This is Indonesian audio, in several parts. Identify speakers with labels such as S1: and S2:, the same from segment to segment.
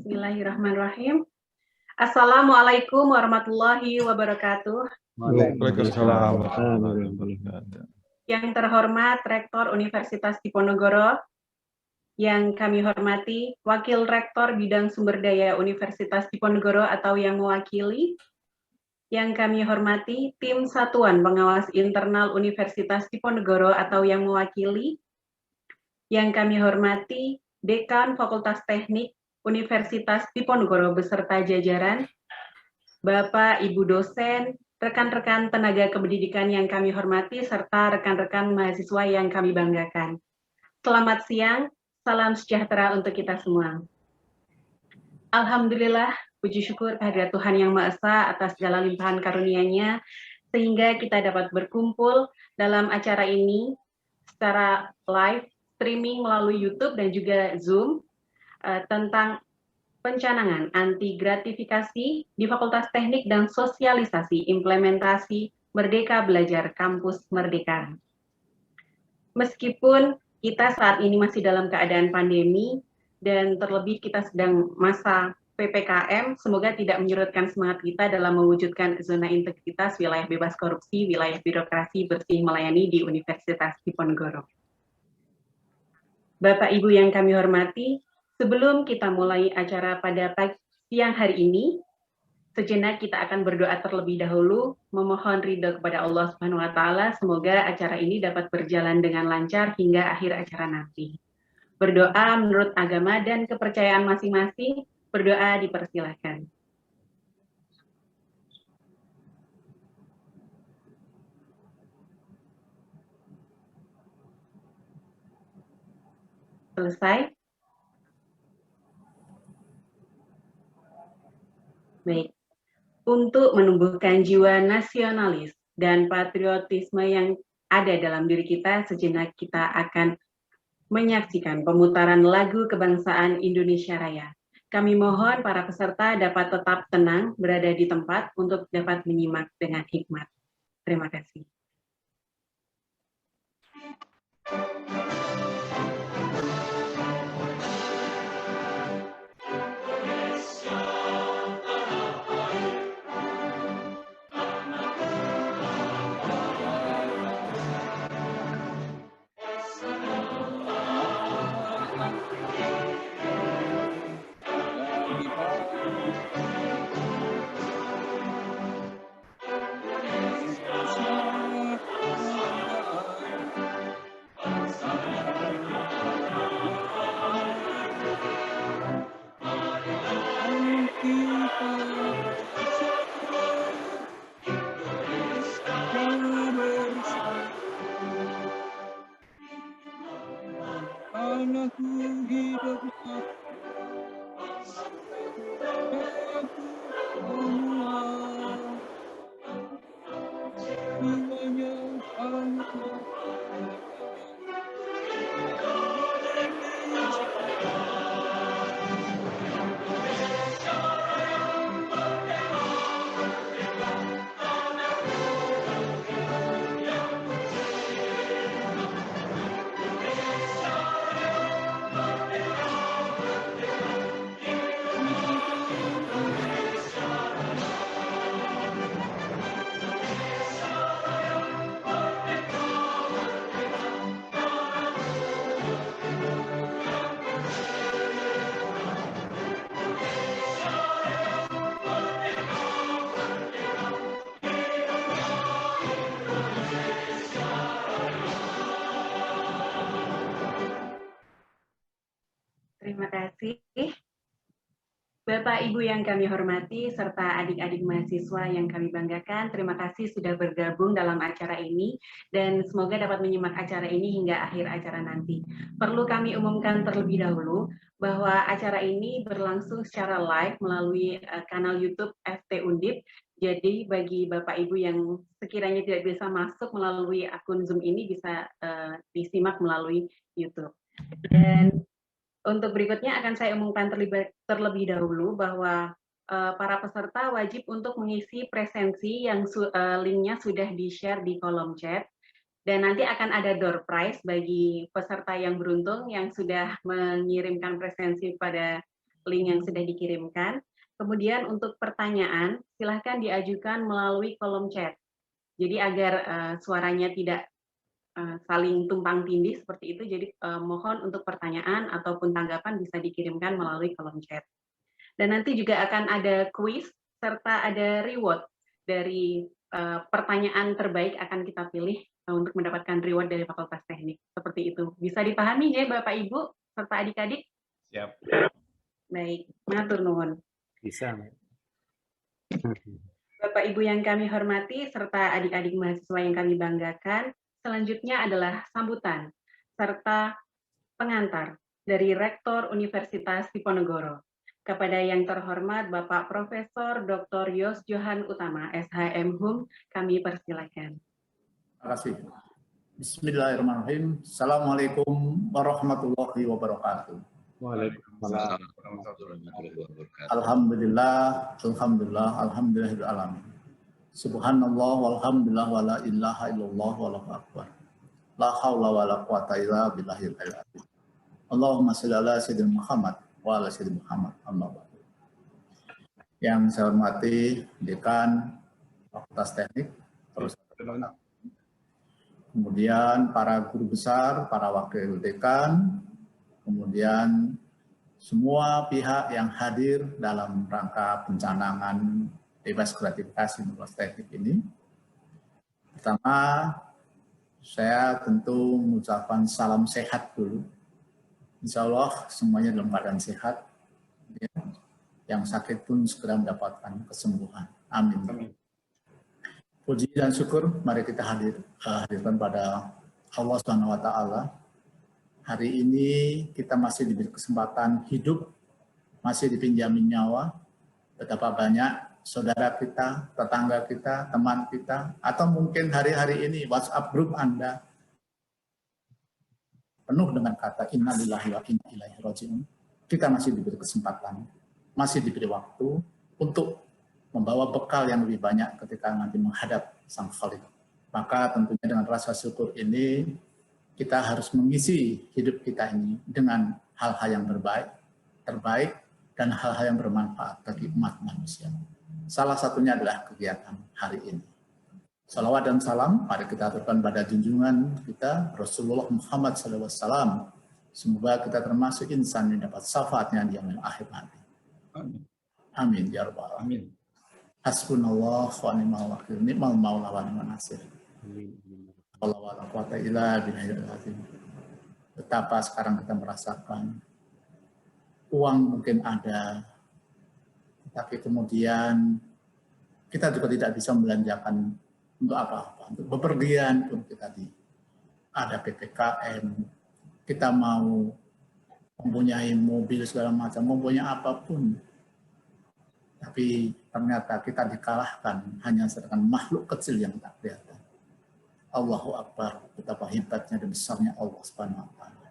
S1: Bismillahirrahmanirrahim. Assalamualaikum warahmatullahi wabarakatuh.
S2: Waalaikumsalam warahmatullahi wabarakatuh.
S1: Yang terhormat Rektor Universitas Diponegoro, yang kami hormati Wakil Rektor Bidang Sumber Daya Universitas Diponegoro atau yang mewakili, yang kami hormati Tim Satuan Pengawas Internal Universitas Diponegoro atau yang mewakili, yang kami hormati Dekan Fakultas Teknik Universitas Diponegoro beserta jajaran, Bapak, Ibu dosen, rekan-rekan tenaga kependidikan yang kami hormati, serta rekan-rekan mahasiswa yang kami banggakan. Selamat siang, salam sejahtera untuk kita semua. Alhamdulillah, puji syukur kehadirat Tuhan Yang Maha Esa atas segala limpahan karunia-Nya, sehingga kita dapat berkumpul dalam acara ini secara live, streaming melalui YouTube dan juga Zoom, tentang pencanangan anti gratifikasi di Fakultas Teknik dan Sosialisasi Implementasi Merdeka Belajar Kampus Merdeka. Meskipun kita saat ini masih dalam keadaan pandemi dan terlebih kita sedang masa PPKM, semoga tidak menyurutkan semangat kita dalam mewujudkan zona integritas, wilayah bebas korupsi, wilayah birokrasi bersih melayani di Universitas Diponegoro. Bapak Ibu yang kami hormati, sebelum kita mulai acara pada siang hari ini, sejenak kita akan berdoa terlebih dahulu, memohon ridho kepada Allah Subhanahu wa Ta'ala. Semoga acara ini dapat berjalan dengan lancar hingga akhir acara nanti. Berdoa menurut agama dan kepercayaan masing-masing, berdoa dipersilahkan. Selesai? Baik. Untuk menumbuhkan jiwa nasionalis dan patriotisme yang ada dalam diri kita, sejenak kita akan menyaksikan pemutaran lagu kebangsaan Indonesia Raya. Kami mohon para peserta dapat tetap tenang berada di tempat untuk dapat menyimak dengan hikmat. Terima kasih. Terima kasih. Bapak Ibu yang kami hormati, serta adik-adik mahasiswa yang kami banggakan, terima kasih sudah bergabung dalam acara ini, dan semoga dapat menyimak acara ini hingga akhir acara nanti. Perlu kami umumkan terlebih dahulu, bahwa acara ini berlangsung secara live melalui kanal YouTube FT Undip, jadi bagi Bapak Ibu yang sekiranya tidak bisa masuk melalui akun Zoom ini, bisa disimak melalui YouTube. Dan untuk berikutnya akan saya umumkan terlebih dahulu bahwa para peserta wajib untuk mengisi presensi yang linknya sudah di-share di kolom chat, dan nanti akan ada door prize bagi peserta yang beruntung yang sudah mengirimkan presensi pada link yang sudah dikirimkan. Kemudian untuk pertanyaan, silahkan diajukan melalui kolom chat. Jadi agar suaranya tidak saling tumpang tindih seperti itu, jadi mohon untuk pertanyaan ataupun tanggapan bisa dikirimkan melalui kolom chat. Dan nanti juga akan ada kuis serta ada reward dari pertanyaan terbaik akan kita pilih untuk mendapatkan reward dari Fakultas Teknik. Seperti itu. Bisa dipahami ya Bapak Ibu serta adik-adik?
S3: Siap.
S1: Baik, matur nuwun.
S3: Bisa.
S1: Bapak Ibu yang kami hormati serta adik-adik mahasiswa yang kami banggakan, selanjutnya adalah sambutan serta pengantar dari Rektor Universitas Diponegoro. Kepada yang terhormat Bapak Profesor Dr. Yos Johan Utama, SHM HUM, kami persilakan.
S4: Terima kasih. Bismillahirrahmanirrahim. Assalamualaikum warahmatullahi wabarakatuh.
S3: Waalaikumsalam.
S4: Alhamdulillah, alhamdulillahil alamin. Subhanallah walhamdulillah wala ilaha illallah wallahu akbar. La haula wala quwata illa billahil azim. Allahumma shalli ala sayyidina Muhammad wa ala sayyidina Muhammad. Amma ba'du. Yang saya hormati Dekan Fakultas Teknik, kemudian para guru besar, para wakil dekan, kemudian semua pihak yang hadir dalam rangka pencanangan bebas gratifikasi Fakultas Teknik ini. Pertama, saya tentu mengucapkan salam sehat dulu. Insya Allah semuanya dalam keadaan sehat. Ya. Yang sakit pun segera mendapatkan kesembuhan. Amin. Puji dan syukur mari kita hadirkan pada Allah Subhanahu wa taala. Hari ini kita masih diberi kesempatan hidup, masih dipinjami nyawa. Betapa banyak saudara kita, tetangga kita, teman kita, atau mungkin hari-hari ini WhatsApp grup Anda penuh dengan kata innalillahi wa inna ilaihi raji'un. Kita masih diberi kesempatan, masih diberi waktu untuk membawa bekal yang lebih banyak ketika nanti menghadap Sang Khalik. Maka tentunya dengan rasa syukur ini, kita harus mengisi hidup kita ini dengan hal-hal yang terbaik, dan hal-hal yang bermanfaat bagi umat manusia. Salah satunya adalah kegiatan hari ini. Salawat dan salam, mari kita aturkan pada junjungan kita, Rasulullah Muhammad SAW. Semoga kita termasuk insan yang dapat syafaatnya di yaumil akhir nanti. Amin. Amin, ya Rabbal alamin. Hasbunallah wa ni'mal wakil, ni'mal maula wa ni'mal nasir. Amin. Betapa sekarang kita merasakan uang mungkin ada, tapi kemudian kita juga tidak bisa membelanjakan untuk apa-apa. Untuk bepergian pun kita ada PPKM, kita mau mempunyai mobil segala macam, mempunyai apapun, tapi ternyata kita dikalahkan hanya sedangkan makhluk kecil yang tak kelihatan. Allahu Akbar, betapa hebatnya dan besarnya Allah Subhanahu wa taala.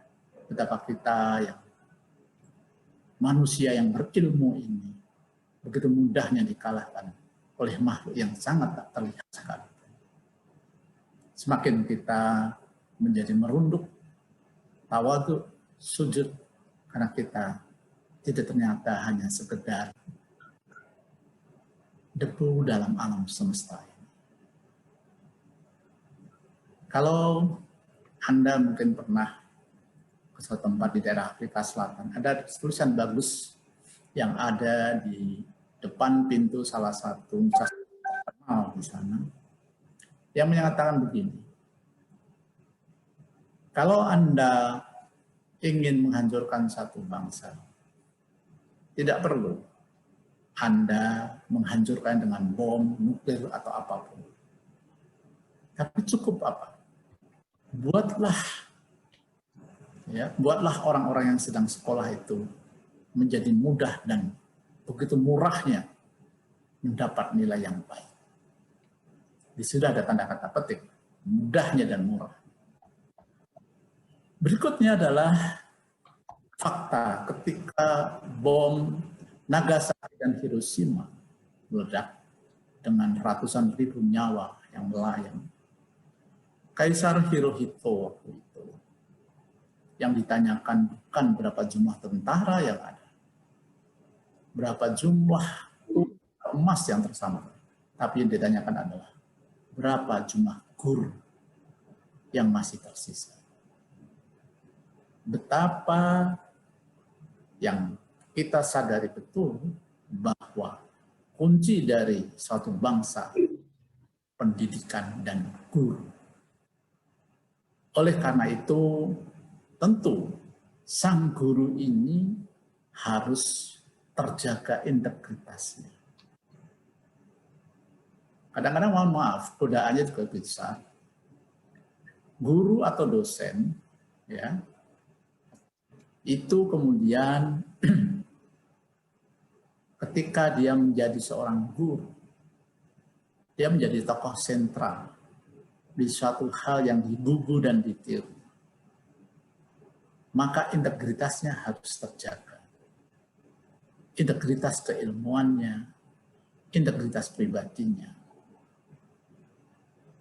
S4: Betapa kita yang manusia yang berilmu ini begitu mudahnya dikalahkan oleh makhluk yang sangat tak terlihat sekali. Semakin kita menjadi merunduk, tawadhu, sujud, karena kita tidak ternyata hanya sekedar debu dalam alam semesta. Kalau Anda mungkin pernah ke suatu tempat di daerah Afrika Selatan, ada tulisan bagus yang ada di depan pintu salah satu universitas terkenal di sana, yang menyatakan begini: kalau Anda ingin menghancurkan satu bangsa, tidak perlu Anda menghancurkan dengan bom, nuklir, atau apapun. Tapi cukup apa? Buatlah orang-orang yang sedang sekolah itu menjadi mudah dan begitu murahnya mendapat nilai yang baik. Di sudah ada tanda kata petik, mudahnya dan murah. Berikutnya adalah fakta ketika bom Nagasaki dan Hiroshima meledak dengan ratusan ribu nyawa yang melayang. Kaisar Hirohito waktu itu yang ditanyakan bukan berapa jumlah tentara yang ada, berapa jumlah emas yang tersambar. Tapi yang ditanyakan adalah berapa jumlah guru yang masih tersisa. Betapa yang kita sadari betul bahwa kunci dari suatu bangsa pendidikan dan guru. Oleh karena itu, tentu sang guru ini harus terjaga integritasnya. Kadang-kadang mohon maaf, godaannya juga besar. Guru atau dosen, ya, itu kemudian ketika dia menjadi seorang guru, dia menjadi tokoh sentral di suatu hal yang dibubu dan ditiru. Maka integritasnya harus terjaga. Integritas keilmuannya, integritas pribadinya.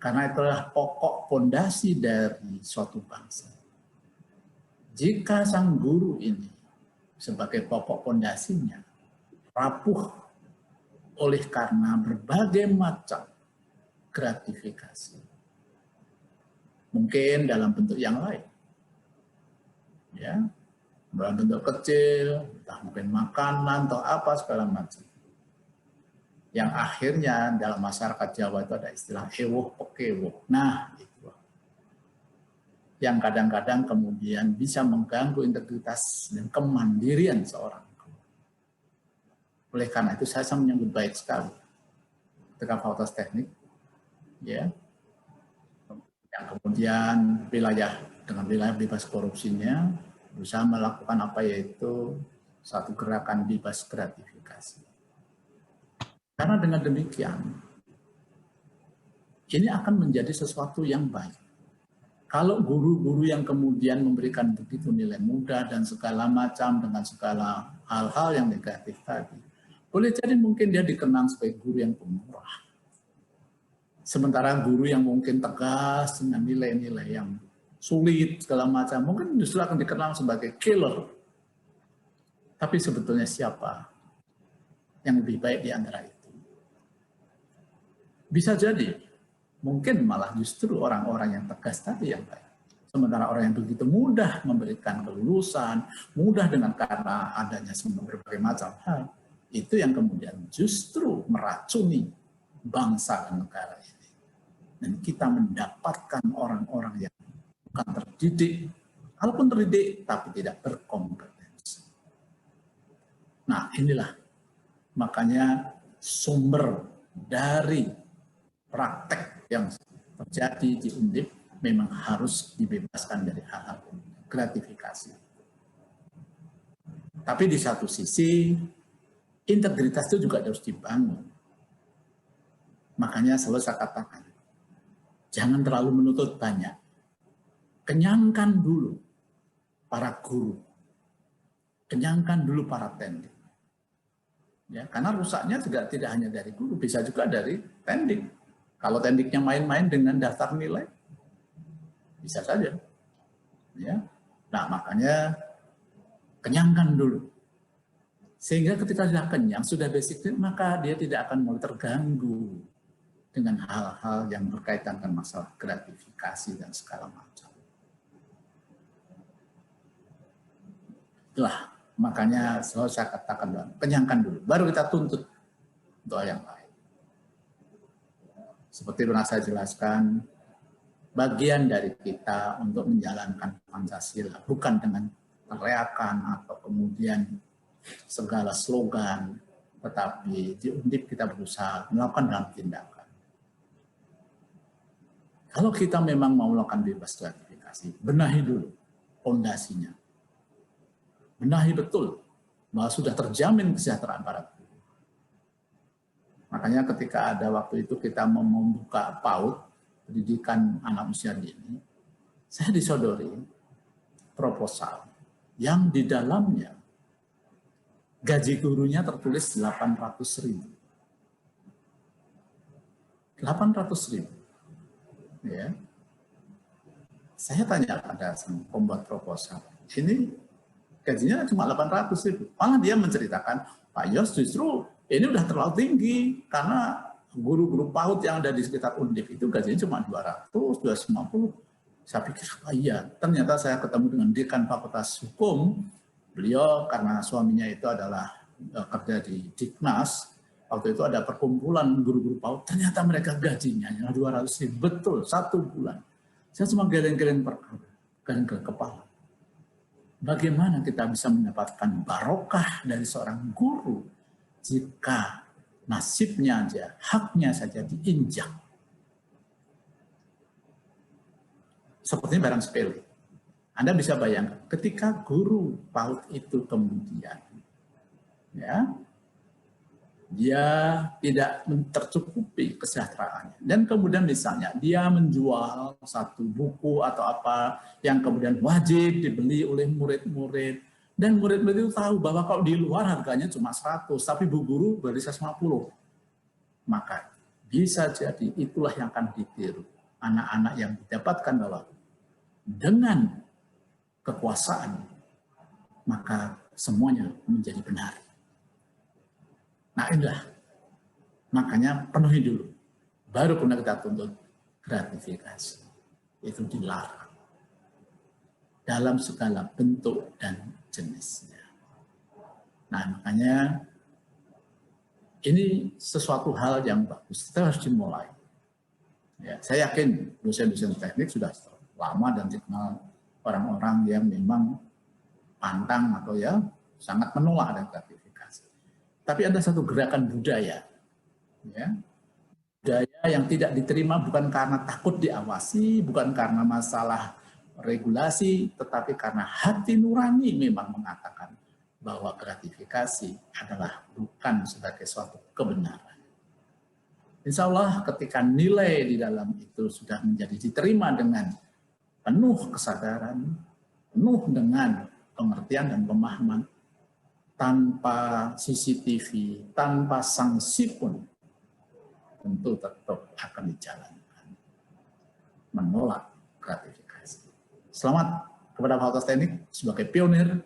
S4: Karena itulah pokok pondasi dari suatu bangsa. Jika sang guru ini sebagai pokok pondasinya rapuh oleh karena berbagai macam gratifikasi, mungkin dalam bentuk yang lain, ya, dalam bentuk kecil, entah mungkin makanan atau apa segala macam. Yang akhirnya dalam masyarakat Jawa itu ada istilah ewoh pekewoh. Nah, itu yang kadang-kadang kemudian bisa mengganggu integritas dan kemandirian seorang. Oleh karena itu saya menyambut baik sekali ketika Fakultas Teknik, ya, yang kemudian wilayah dengan wilayah bebas korupsinya berusaha melakukan apa yaitu satu gerakan bebas gratifikasi. Karena dengan demikian, ini akan menjadi sesuatu yang baik. Kalau guru-guru yang kemudian memberikan begitu nilai mudah dan segala macam dengan segala hal-hal yang negatif tadi, boleh jadi mungkin dia dikenang sebagai guru yang pemurah. Sementara guru yang mungkin tegas dengan nilai-nilai yang sulit segala macam, mungkin justru akan dikenal sebagai killer. Tapi sebetulnya siapa yang lebih baik di antara itu? Bisa jadi, mungkin malah justru orang-orang yang tegas tadi yang baik. Sementara orang yang begitu mudah memberikan kelulusan, mudah dengan karena adanya semua berbagai macam hal, itu yang kemudian justru meracuni bangsa dan negara ini. Dan kita mendapatkan orang-orang yang bukan terdidik, kalaupun terdidik, tapi tidak berkompetensi. Nah, inilah makanya sumber dari praktek yang terjadi di Undip memang harus dibebaskan dari hal-hal gratifikasi. Tapi di satu sisi, integritas itu juga harus dibangun. Makanya selalu saya katakan, jangan terlalu menuntut banyak. Kenyangkan dulu para guru. Kenyangkan dulu para tendik. Ya, karena rusaknya juga tidak hanya dari guru, bisa juga dari tendik. Kalau tendiknya main-main dengan daftar nilai, bisa saja. Ya. Nah, makanya kenyangkan dulu. Sehingga ketika sudah kenyang, sudah basic, maka dia tidak akan mulai terganggu dengan hal-hal yang berkaitan dengan masalah gratifikasi dan segala macam. Itulah, makanya selalu saya katakan, kenyangkan dulu, baru kita tuntut untuk yang lain. Seperti pernah saya jelaskan, bagian dari kita untuk menjalankan Pancasila bukan dengan teriakan atau kemudian segala slogan, tetapi di Undip kita berusaha melakukan dalam tindakan. Kalau kita memang mau melakukan bebas gratifikasi, benahi dulu fondasinya. Benahi betul bahwa sudah terjamin kesejahteraan para guru. Makanya ketika ada waktu itu kita mau membuka PAUD, pendidikan anak usia dini, saya disodori proposal yang di dalamnya gaji gurunya tertulis 800.000. 800.000. Ya. Saya tanya pada sang pembuat proposal, ini gajinya cuma 800.000. Malah dia menceritakan, Pak Yos justru ini udah terlalu tinggi karena guru-guru PAUD yang ada di sekitar Undip itu gajinya cuma 200, 250. Saya pikir, oh iya, ternyata saya ketemu dengan Dekan Fakultas Hukum. Beliau karena suaminya itu adalah kerja di Diknas, waktu itu ada perkumpulan guru-guru PAUD, ternyata mereka gajinya yang 200.000, betul, 1 bulan. Saya cuma geleng-geleng kepala. Bagaimana kita bisa mendapatkan barokah dari seorang guru jika nasibnya aja, haknya saja diinjak? Sepertinya barang sepele. Anda bisa bayangkan, ketika guru PAUD itu kemudian, ya, dia tidak tercukupi kesejahteraannya. Dan kemudian misalnya dia menjual satu buku atau apa yang kemudian wajib dibeli oleh murid-murid. Dan murid-murid itu tahu bahwa kalau di luar harganya cuma 100, tapi bu guru beli 150. Maka bisa jadi itulah yang akan ditiru. Anak-anak yang didapatkan bahwa dengan kekuasaan, maka semuanya menjadi benar. Nah inilah, makanya penuhi dulu. Baru kemudian kita tuntut gratifikasi. Itu dilarang. Dalam segala bentuk dan jenisnya. Nah makanya ini sesuatu hal yang bagus. Kita harus dimulai. Ya, saya yakin dosen-dosen teknik sudah lama dan dikenal orang-orang yang memang pantang atau ya sangat menolak ada gratifikasi. Tapi ada satu gerakan budaya, ya, budaya yang tidak diterima bukan karena takut diawasi, bukan karena masalah regulasi, tetapi karena hati nurani memang mengatakan bahwa gratifikasi adalah bukan sebagai suatu kebenaran. Insya Allah ketika nilai di dalam itu sudah menjadi diterima dengan penuh kesadaran, penuh dengan pengertian dan pemahaman, tanpa CCTV, tanpa sanksi pun, tentu tetap akan dijalankan. Menolak gratifikasi. Selamat kepada Fakultas Teknik sebagai pionir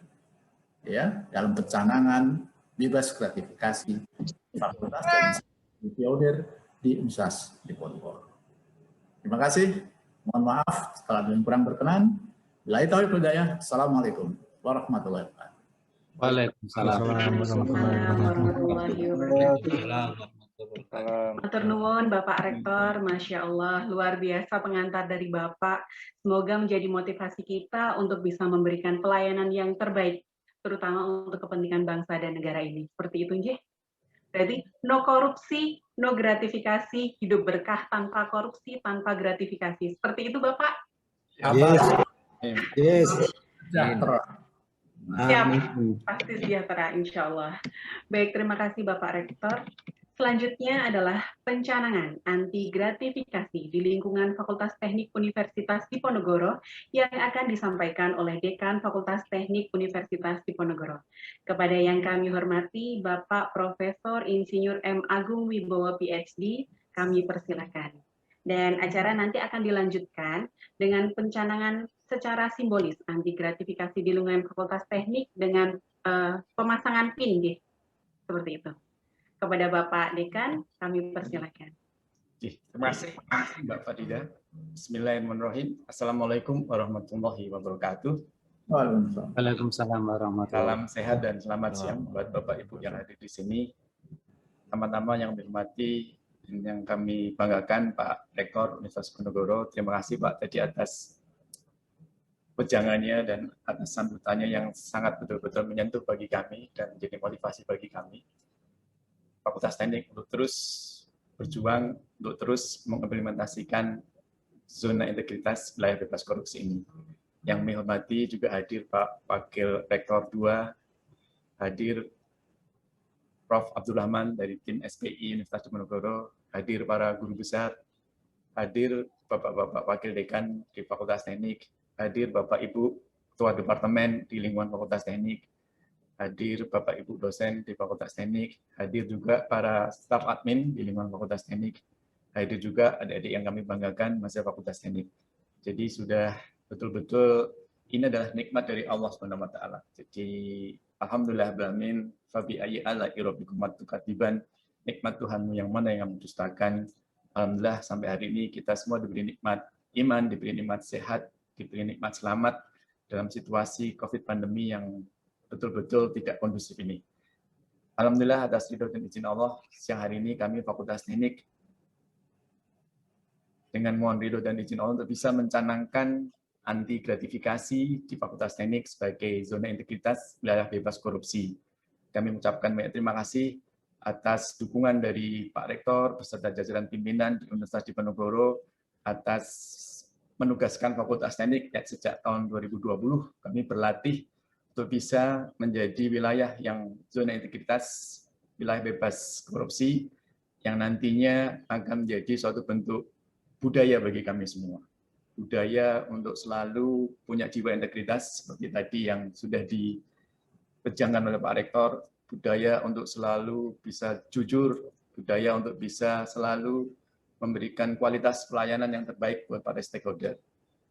S4: ya dalam pencanangan bebas gratifikasi Fakultas Teknik pionir di Unsas Diponegoro. Terima kasih. Mohon maaf kalau ada yang kurang berkenan. Billahi taufiq wal hidayah. Assalamualaikum warahmatullahi wabarakatuh.
S3: Waalaikumsalam
S1: warahmatullahi wabarakatuh. Matur nuwun Bapak Rektor, Masya Allah, luar biasa pengantar dari Bapak. Semoga menjadi motivasi kita untuk bisa memberikan pelayanan yang terbaik, terutama untuk kepentingan bangsa dan negara ini. Seperti itu, Nggih. Berarti no korupsi, no gratifikasi, hidup berkah tanpa korupsi, tanpa gratifikasi. Seperti itu, Bapak?
S2: Yes.
S4: Sejahtera.
S1: Siap, pasti sejahtera, insya Allah. Baik, terima kasih Bapak Rektor. Selanjutnya adalah pencanangan anti gratifikasi di lingkungan Fakultas Teknik Universitas Diponegoro yang akan disampaikan oleh Dekan Fakultas Teknik Universitas Diponegoro. Kepada yang kami hormati Bapak Profesor Insinyur M. Agung Wibowo PhD, kami persilakan. Dan acara nanti akan dilanjutkan dengan pencanangan secara simbolis anti gratifikasi di lingkungan Fakultas Teknik dengan pemasangan pin, seperti itu. Kepada Bapak Dekan, kami persilakan.
S3: Terima kasih Mbak Fadida. Bismillahirrahmanirrahim. Assalamualaikum warahmatullahi wabarakatuh.
S4: Waalaikumsalam
S3: Salam
S4: warahmatullahi wabarakatuh.
S3: sehat dan selamat siang buat Bapak Ibu yang hadir di sini. Teman-teman yang dihormati dan yang kami banggakan Pak Rektor Universitas Diponegoro. Terima kasih Pak tadi atas wejangannya dan atas sambutannya yang sangat betul-betul menyentuh bagi kami dan menjadi motivasi bagi kami. Fakultas Teknik untuk terus berjuang, untuk terus mengimplementasikan zona integritas wilayah bebas korupsi ini. Yang kami hormati juga hadir Pak Wakil Rektor 2, hadir Prof. Abdul Rahman dari tim SPI Universitas Diponegoro, hadir para guru besar, hadir Bapak-Bapak Wakil Dekan di Fakultas Teknik, hadir Bapak Ibu Ketua Departemen di lingkungan Fakultas Teknik, hadir Bapak Ibu dosen di Fakultas Teknik, hadir juga para staf admin di lingkungan Fakultas Teknik, hadir juga adik-adik yang kami banggakan mahasiswa Fakultas Teknik. Jadi sudah betul-betul ini adalah nikmat dari Allah SWT. Jadi Alhamdulillah alamin. Fabi ayyi ala'i rabbikumat tukadziban. Nikmat Tuhanmu yang mana yang mendustakan. Alhamdulillah sampai hari ini kita semua diberi nikmat iman, diberi nikmat sehat, diberi nikmat selamat dalam situasi COVID pandemi yang betul-betul tidak kondusif ini. Alhamdulillah atas ridho dan izin Allah, siang hari ini kami Fakultas Teknik dengan mohon ridho dan izin Allah untuk bisa mencanangkan anti gratifikasi di Fakultas Teknik sebagai zona integritas wilayah bebas korupsi. Kami mengucapkan banyak terima kasih atas dukungan dari Pak Rektor beserta jajaran pimpinan di Universitas Diponegoro atas menugaskan Fakultas Teknik sejak tahun 2020 kami berlatih untuk bisa menjadi wilayah yang zona integritas, wilayah bebas korupsi yang nantinya akan menjadi suatu bentuk budaya bagi kami semua. Budaya untuk selalu punya jiwa integritas seperti tadi yang sudah dipejangkan oleh Pak Rektor, budaya untuk selalu bisa jujur, budaya untuk bisa selalu memberikan kualitas pelayanan yang terbaik buat para stakeholder.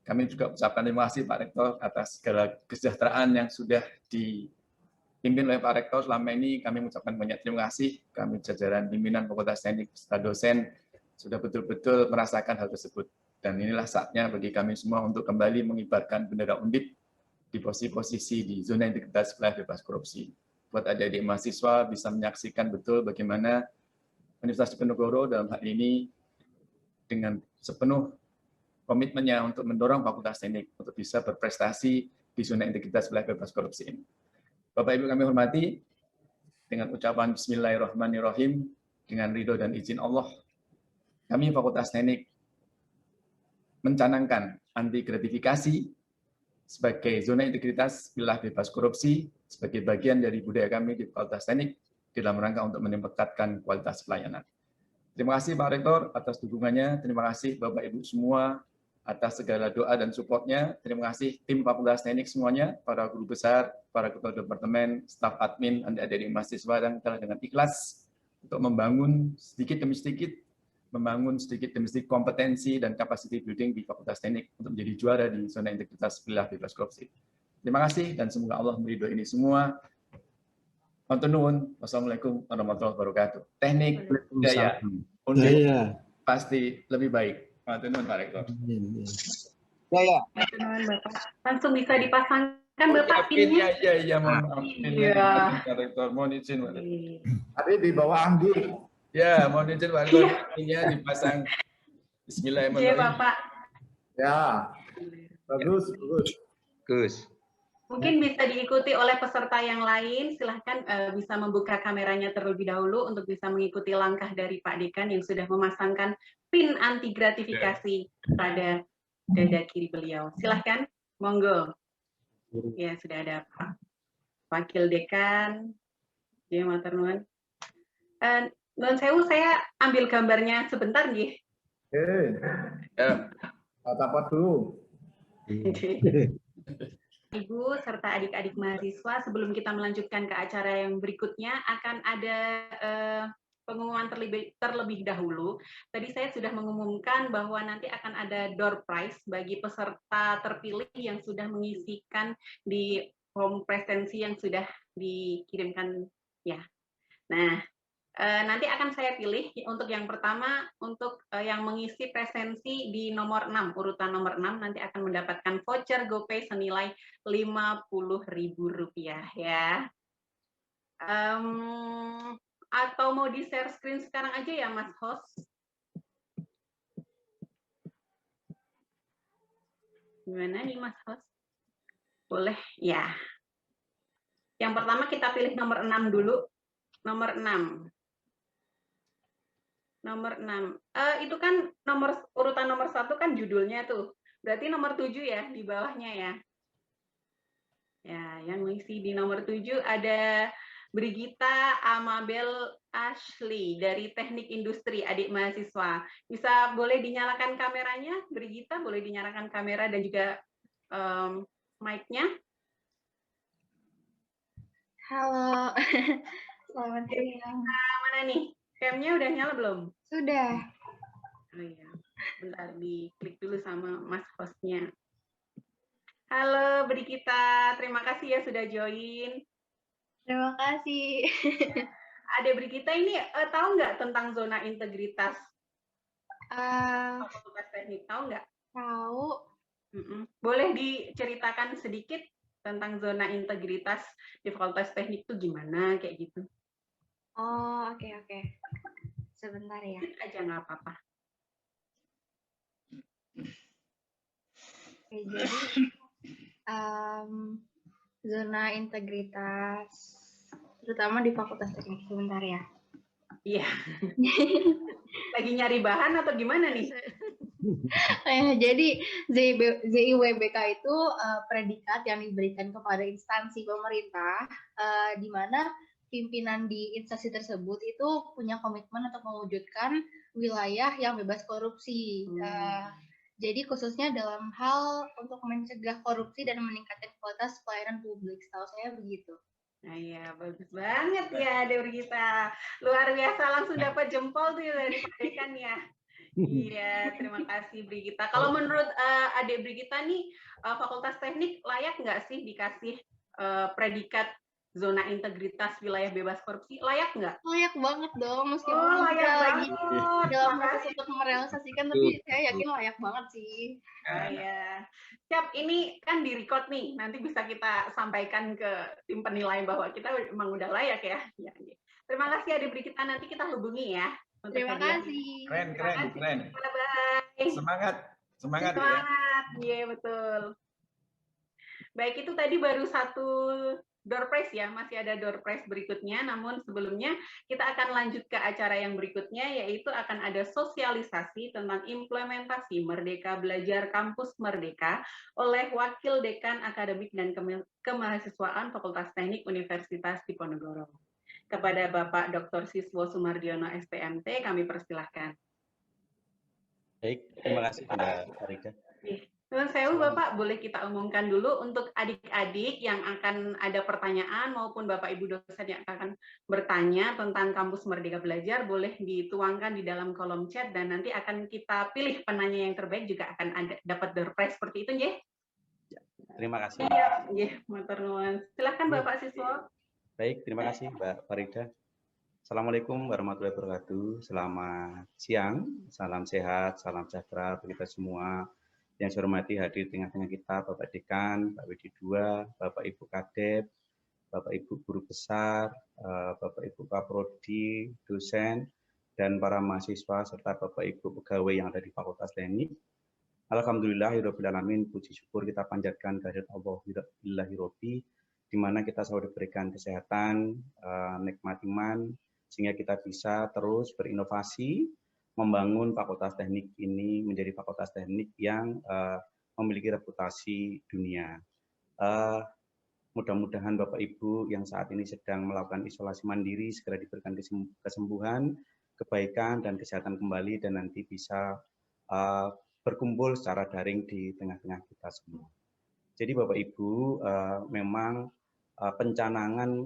S3: Kami juga ucapkan terima kasih Pak Rektor atas segala kesejahteraan yang sudah dipimpin oleh Pak Rektor selama ini. Kami mengucapkan banyak terima kasih. Kami jajaran pimpinan Fakultas Teknik serta dosen sudah betul-betul merasakan hal tersebut. Dan inilah saatnya bagi kami semua untuk kembali mengibarkan bendera Undip di posisi di zona integritas wilayah bebas korupsi. Buat adik-adik mahasiswa bisa menyaksikan betul bagaimana Universitas Diponegoro dalam hal ini dengan sepenuh komitmennya untuk mendorong Fakultas Teknik untuk bisa berprestasi di zona integritas wilayah bebas korupsi ini. Bapak Ibu kami hormati, dengan ucapan Bismillahirrahmanirrahim, dengan ridho dan izin Allah, kami Fakultas Teknik mencanangkan anti gratifikasi sebagai zona integritas wilayah bebas korupsi sebagai bagian dari budaya kami di Fakultas Teknik dalam rangka untuk meningkatkan kualitas pelayanan. Terima kasih Pak Rektor atas dukungannya, terima kasih Bapak Ibu semua atas segala doa dan support-nya. Terima kasih tim Fakultas Teknik semuanya, para guru besar, para ketua departemen, staf admin, adik-adik mahasiswa yang telah dengan ikhlas untuk membangun sedikit demi sedikit kompetensi dan capacity building di Fakultas Teknik untuk menjadi juara di zona integritas wilayah bebas korupsi. Terima kasih dan semoga Allah meridhoi ini semua. Wassalamualaikum warahmatullahi wabarakatuh. Teknik budaya Undip pasti lebih baik. Pak Rektor.
S5: Ya.
S1: Langsung bisa dipasangkan Bapak pinnya.
S3: Iya, mohon maaf. Pak Rektor, mohon izin.
S4: Tadi di bawah Anggi.
S3: Ya, mohon izin Pak Rektor, pinnya dipasang. Bismillahirrahmanirrahim.
S1: Iya, Bapak.
S4: Ya, bagus.
S5: Gus.
S1: Mungkin bisa diikuti oleh peserta yang lain. Silahkan bisa membuka kameranya terlebih dahulu untuk bisa mengikuti langkah dari Pak Dekan yang sudah memasangkan pin anti gratifikasi pada dada kiri beliau. Silahkan, monggo. Ya, sudah ada Pak Wakil Dekan. Ya, matur nuwun. Nuwun sewu, saya ambil gambarnya sebentar, nggih.
S3: Ya.
S4: Apa dulu?
S1: Ibu serta adik-adik mahasiswa, sebelum kita melanjutkan ke acara yang berikutnya, akan ada pengumuman terlebih dahulu. Tadi saya sudah mengumumkan bahwa nanti akan ada door prize bagi peserta terpilih yang sudah mengisikan di form presensi yang sudah dikirimkan. Ya. Nah, nanti akan saya pilih untuk yang pertama, untuk yang mengisi presensi di nomor 6, urutan nomor 6, nanti akan mendapatkan voucher GoPay senilai Rp50.000 ya. Atau mau di-share screen sekarang aja ya, Mas Host? Gimana nih, Mas Host? Boleh? Ya. Yang pertama kita pilih nomor 6 dulu. Nomor 6. Nomor 6. Itu kan urutan nomor 1 kan judulnya tuh. Berarti nomor 7 ya, di bawahnya ya. Ya, yang mengisi di nomor 7 ada Brigita Amabel Ashley dari Teknik Industri, adik mahasiswa. Bisa boleh dinyalakan kameranya, Brigita, boleh dinyalakan kamera dan juga mic-nya.
S6: Halo, selamat siang.
S1: Mana nih? Cam-nya udah nyala belum?
S6: Sudah.
S1: Oh iya, bentar diklik dulu sama Mas Hostnya. Halo Brigita, terima kasih ya sudah join.
S6: Terima kasih.
S1: Adik Brigita ini tahu nggak tentang zona integritas
S6: Ah,
S1: Fakultas Teknik? Tahu nggak?
S6: tahu.
S1: Boleh diceritakan sedikit tentang zona integritas di Fakultas Teknik itu gimana kayak gitu?
S6: Oh, oke. Sebentar ya.
S1: Aja nggak apa-apa.
S6: Oke, jadi zona integritas, terutama di Fakultas Teknik. Sebentar ya.
S1: Iya. Lagi nyari bahan atau gimana nih?
S6: Jadi ZIWBK itu predikat yang diberikan kepada instansi pemerintah, di mana pimpinan di instansi tersebut itu punya komitmen untuk mewujudkan wilayah yang bebas korupsi. Jadi khususnya dalam hal untuk mencegah korupsi dan meningkatkan kualitas pelayanan publik, setahu saya begitu.
S1: Nah iya, bagus banget ya Dewi Gita. Luar biasa, langsung dapat jempol tuh dari Pak Dekan ya. Iya, terima kasih Brigita. Kalau menurut Adik Brigita nih, Fakultas Teknik layak nggak sih dikasih predikat zona integritas wilayah bebas korupsi? Layak nggak?
S6: Layak banget dong, meskipun
S1: Oh, layak
S6: kita lagi
S1: banget.
S6: dalam proses untuk merealisasikan, tapi saya yakin layak banget sih.
S1: Oh ya, siap. Ini kan di-record nih, nanti bisa kita sampaikan ke tim penilai bahwa kita memang udah layak ya. Ya, ya. Terima kasih Adik Brigita, nanti kita hubungi ya. Untuk
S6: Terima
S1: hadiah.
S6: kasih.
S3: Keren.
S1: Bye-bye.
S3: Semangat ya.
S1: Semangat, iya betul. Baik, itu tadi baru satu door prize ya, masih ada door prize berikutnya, namun sebelumnya kita akan lanjut ke acara yang berikutnya, yaitu akan ada sosialisasi tentang implementasi Merdeka Belajar Kampus Merdeka oleh Wakil Dekan Akademik dan Kemahasiswaan Fakultas Teknik Universitas Diponegoro. Kepada Bapak Dr. Siswo Sumardiono STMT, kami persilahkan.
S7: Baik, terima kasih Mbak Farida.
S1: Nuwun sewu Bapak, boleh kita umumkan dulu untuk adik-adik yang akan ada pertanyaan maupun Bapak Ibu dosen yang akan bertanya tentang Kampus Merdeka Belajar, boleh dituangkan di dalam kolom chat dan nanti akan kita pilih penanya yang terbaik, juga akan ada dapat door prize seperti itu, nggih?
S7: Terima kasih.
S1: Iya, nggih, matur nuwun. Silakan Bapak Siswo.
S7: Baik, terima kasih Mbak Farida. Assalamualaikum warahmatullahi wabarakatuh. Selamat siang, salam sehat, salam sejahtera bagi kita semua. Yang saya hormati hadir di tengah-tengah kita Bapak Dekan, Pak WD2, Bapak Ibu Kadep, Bapak Ibu Guru Besar, Bapak Ibu Kaprodi, dosen, dan para mahasiswa serta Bapak Ibu pegawai yang ada di Fakultas Teknik. Alhamdulillahirobbilalamin, puji syukur kita panjatkan kehadirat Allah Rabbi, di mana kita selalu diberikan kesehatan, nikmat iman, sehingga kita bisa terus berinovasi, membangun Fakultas Teknik ini menjadi Fakultas Teknik yang memiliki reputasi dunia. Mudah-mudahan Bapak Ibu yang saat ini sedang melakukan isolasi mandiri segera diberikan kesembuhan, kebaikan, dan kesehatan kembali, dan nanti bisa berkumpul secara daring di tengah-tengah kita semua. Jadi Bapak Ibu, memang pencanangan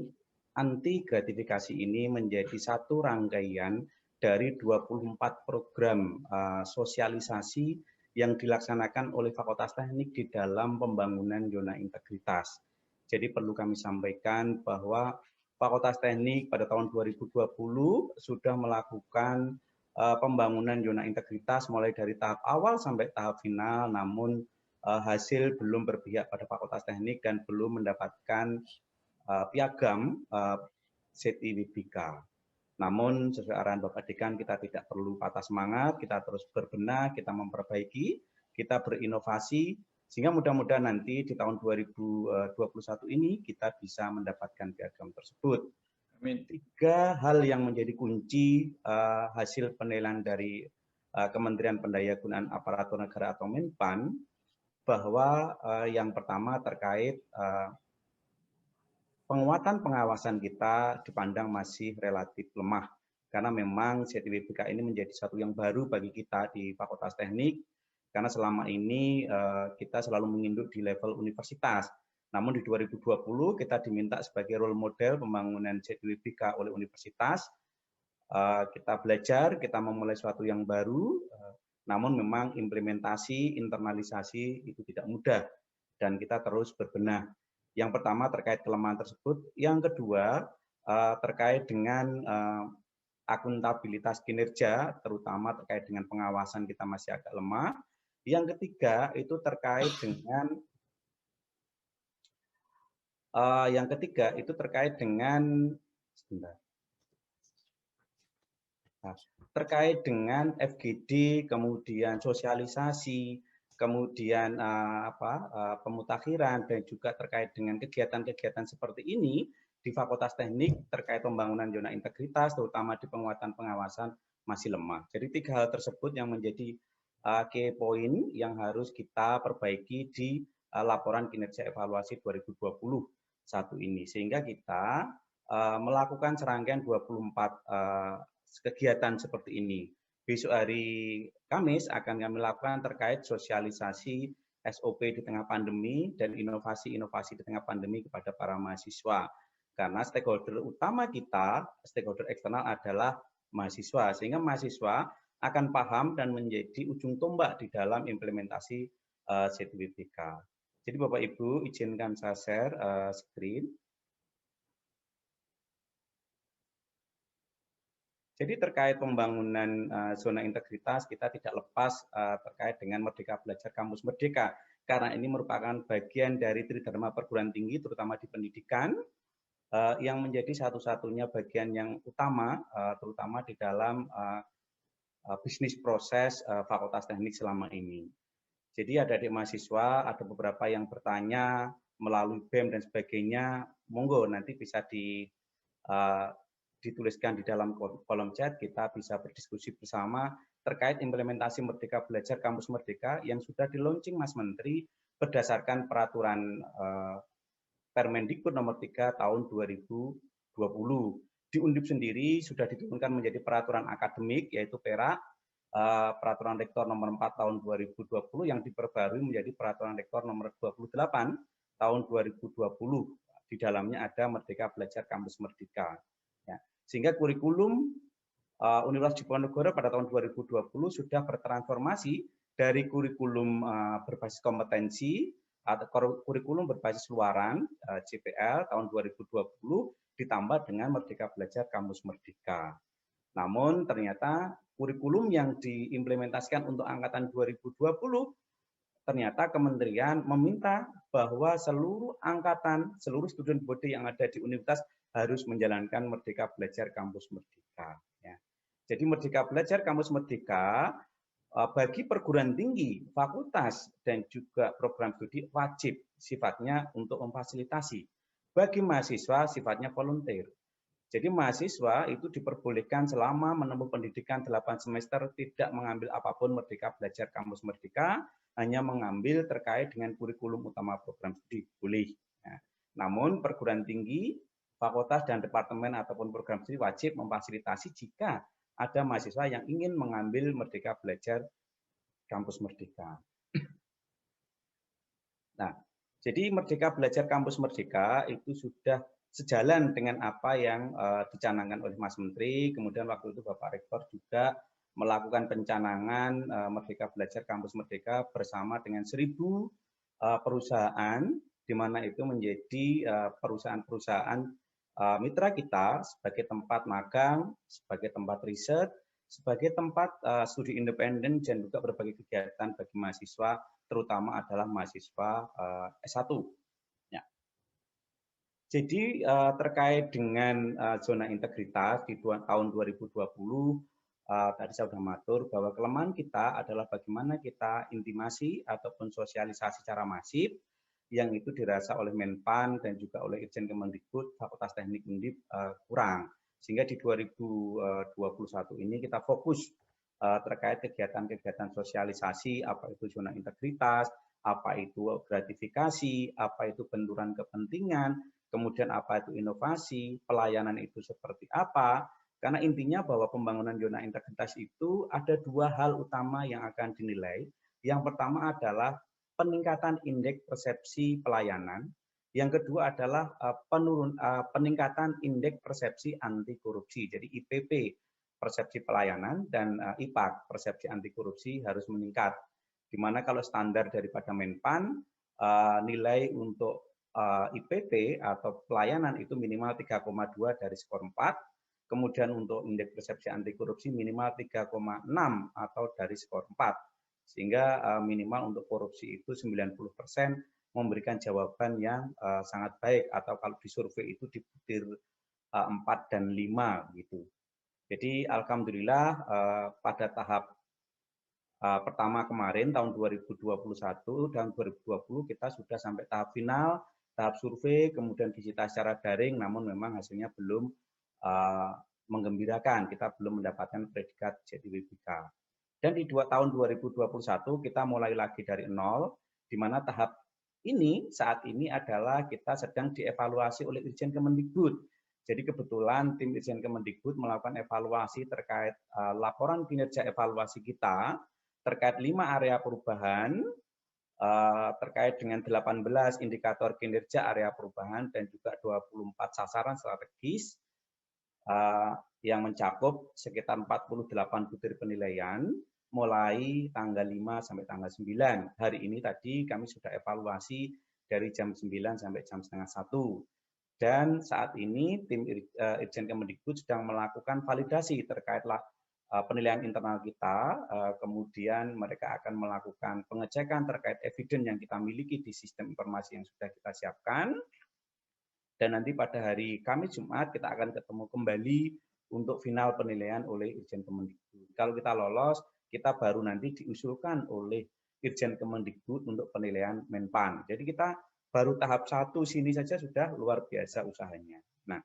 S7: anti gratifikasi ini menjadi satu rangkaian dari 24 program sosialisasi yang dilaksanakan oleh Fakultas Teknik di dalam pembangunan zona integritas. Jadi perlu kami sampaikan bahwa Fakultas Teknik pada tahun 2020 sudah melakukan pembangunan zona integritas mulai dari tahap awal sampai tahap final, namun hasil belum berpihak pada Fakultas Teknik dan belum mendapatkan piagam ZIWBK. Namun sesuai arahan Bapak Dekan, kita tidak perlu patah semangat, kita terus berbenah, kita memperbaiki, kita berinovasi, sehingga mudah-mudahan nanti di tahun 2021 ini kita bisa mendapatkan piagam tersebut.
S3: Amin.
S7: 3 hal yang menjadi kunci hasil penilaian dari Kementerian Pendayagunaan Aparatur Negara atau Menpan, bahwa yang pertama terkait penguatan pengawasan kita dipandang masih relatif lemah, karena memang ZIWBK ini menjadi satu yang baru bagi kita di Fakultas Teknik, karena selama ini kita selalu menginduk di level universitas. Namun di 2020 kita diminta sebagai role model pembangunan ZIWBK oleh universitas. Kita belajar, kita memulai sesuatu yang baru, namun memang implementasi, internalisasi itu tidak mudah, dan kita terus berbenah. Yang pertama terkait kelemahan tersebut, yang kedua terkait dengan akuntabilitas kinerja, terutama terkait dengan pengawasan kita masih agak lemah. Yang ketiga itu terkait dengan sebentar. Nah, terkait dengan FGD, kemudian sosialisasi, kemudian pemutakhiran, dan juga terkait dengan kegiatan-kegiatan seperti ini di Fakultas Teknik terkait pembangunan zona integritas, terutama di penguatan pengawasan masih lemah. Jadi 3 hal tersebut yang menjadi key point yang harus kita perbaiki di laporan kinerja evaluasi 2021 ini, sehingga kita melakukan serangkaian 24 kegiatan seperti ini. Besok hari Kamis akan kami lakukan terkait sosialisasi SOP di tengah pandemi dan inovasi-inovasi di tengah pandemi kepada para mahasiswa. Karena stakeholder utama kita, stakeholder eksternal adalah mahasiswa, sehingga mahasiswa akan paham dan menjadi ujung tombak di dalam implementasi ZWBK. Jadi Bapak Ibu, izinkan saya share screen. Jadi terkait pembangunan zona integritas, kita tidak lepas terkait dengan Merdeka Belajar Kampus Merdeka, karena ini merupakan bagian dari Tridharma perguruan tinggi, terutama di pendidikan, yang menjadi satu-satunya bagian yang utama, terutama di dalam bisnis proses Fakultas Teknik selama ini. Jadi adik-adik mahasiswa, ada beberapa yang bertanya melalui BEM dan sebagainya, monggo nanti bisa dituliskan di dalam kolom chat, kita bisa berdiskusi bersama terkait implementasi Merdeka Belajar Kampus Merdeka yang sudah di-launching Mas Menteri berdasarkan peraturan Permendikbud nomor 3 tahun 2020. Di Undip sendiri sudah diturunkan menjadi peraturan akademik, yaitu PERAK, peraturan rektor nomor 4 tahun 2020 yang diperbarui menjadi peraturan rektor nomor 28 tahun 2020. Di dalamnya ada Merdeka Belajar Kampus Merdeka. Ya. Sehingga kurikulum Universitas Diponegoro pada tahun 2020 sudah bertransformasi dari kurikulum berbasis kompetensi atau kurikulum berbasis luaran CPL tahun 2020 ditambah dengan Merdeka Belajar Kampus Merdeka. Namun ternyata kurikulum yang diimplementasikan untuk angkatan 2020 ternyata kementerian meminta bahwa seluruh angkatan, seluruh student body yang ada di universitas harus menjalankan Merdeka Belajar Kampus Merdeka. Ya. Jadi Merdeka Belajar Kampus Merdeka bagi perguruan tinggi, fakultas, dan juga program studi wajib sifatnya untuk memfasilitasi. Bagi mahasiswa sifatnya volunteer. Jadi mahasiswa itu diperbolehkan selama menempuh pendidikan 8 semester tidak mengambil apapun Merdeka Belajar Kampus Merdeka, hanya mengambil terkait dengan kurikulum utama program studi, boleh. Nah, namun perguruan tinggi, fakultas, dan departemen ataupun program studi wajib memfasilitasi jika ada mahasiswa yang ingin mengambil Merdeka Belajar Kampus Merdeka. Nah, jadi Merdeka Belajar Kampus Merdeka itu sudah sejalan dengan apa yang dicanangkan oleh Mas Menteri, kemudian waktu itu Bapak Rektor juga melakukan pencanangan Merdeka Belajar Kampus Merdeka bersama dengan 1.000 perusahaan, di mana itu menjadi perusahaan-perusahaan mitra kita sebagai tempat magang, sebagai tempat riset, sebagai tempat studi independen, dan juga berbagai kegiatan bagi mahasiswa, terutama adalah mahasiswa S1. Ya. Jadi terkait dengan zona integritas di tahun 2020, tadi saya sudah matur bahwa kelemahan kita adalah bagaimana kita intimasi ataupun sosialisasi secara masif, yang itu dirasa oleh Menpan dan juga oleh Irjen Kemendikbud Fakultas Teknik Undip kurang. Sehingga di 2021 ini kita fokus terkait kegiatan-kegiatan sosialisasi, apa itu zona integritas, apa itu gratifikasi, apa itu benturan kepentingan, kemudian apa itu inovasi, pelayanan itu seperti apa. Karena intinya bahwa pembangunan zona integritas itu ada 2 hal utama yang akan dinilai. Yang pertama adalah peningkatan indeks persepsi pelayanan. Yang kedua adalah peningkatan indeks persepsi anti korupsi. Jadi IPP persepsi pelayanan dan IPAK persepsi anti korupsi harus meningkat. Di mana kalau standar daripada Menpan nilai untuk IPT atau pelayanan itu minimal 3,2 dari skor 4. Kemudian untuk indeks persepsi anti korupsi minimal 3,6 atau dari skor 4. Sehingga minimal untuk korupsi itu 90% memberikan jawaban yang sangat baik, atau kalau disurvei itu di butir 4 dan 5 gitu. Jadi alhamdulillah pada tahap pertama kemarin tahun 2021 dan 2020 kita sudah sampai tahap final, tahap survei, kemudian disita secara daring, namun memang hasilnya belum menggembirakan. Kita belum mendapatkan predikat JIWBK. Dan di tahun 2021 kita mulai lagi dari nol, di mana tahap ini saat ini adalah kita sedang dievaluasi oleh Irjen Kemendikbud. Jadi kebetulan tim Irjen Kemendikbud melakukan evaluasi terkait laporan kinerja evaluasi kita terkait 5 area perubahan, terkait dengan 18 indikator kinerja area perubahan dan juga 24 sasaran strategis yang mencakup sekitar 48 butir penilaian mulai tanggal 5 sampai tanggal 9. Hari ini tadi kami sudah evaluasi dari jam 9 sampai jam setengah 1. Dan saat ini tim Irjen Kemendikbud sedang melakukan validasi terkait penilaian internal kita, kemudian mereka akan melakukan pengecekan terkait evidence yang kita miliki di sistem informasi yang sudah kita siapkan. Dan nanti pada hari Kamis Jumat kita akan ketemu kembali untuk final penilaian oleh Irjen Kemendikbud. Kalau kita lolos, kita baru nanti diusulkan oleh Irjen Kemendikbud untuk penilaian Menpan. Jadi kita baru tahap 1 sini saja sudah luar biasa usahanya. Nah,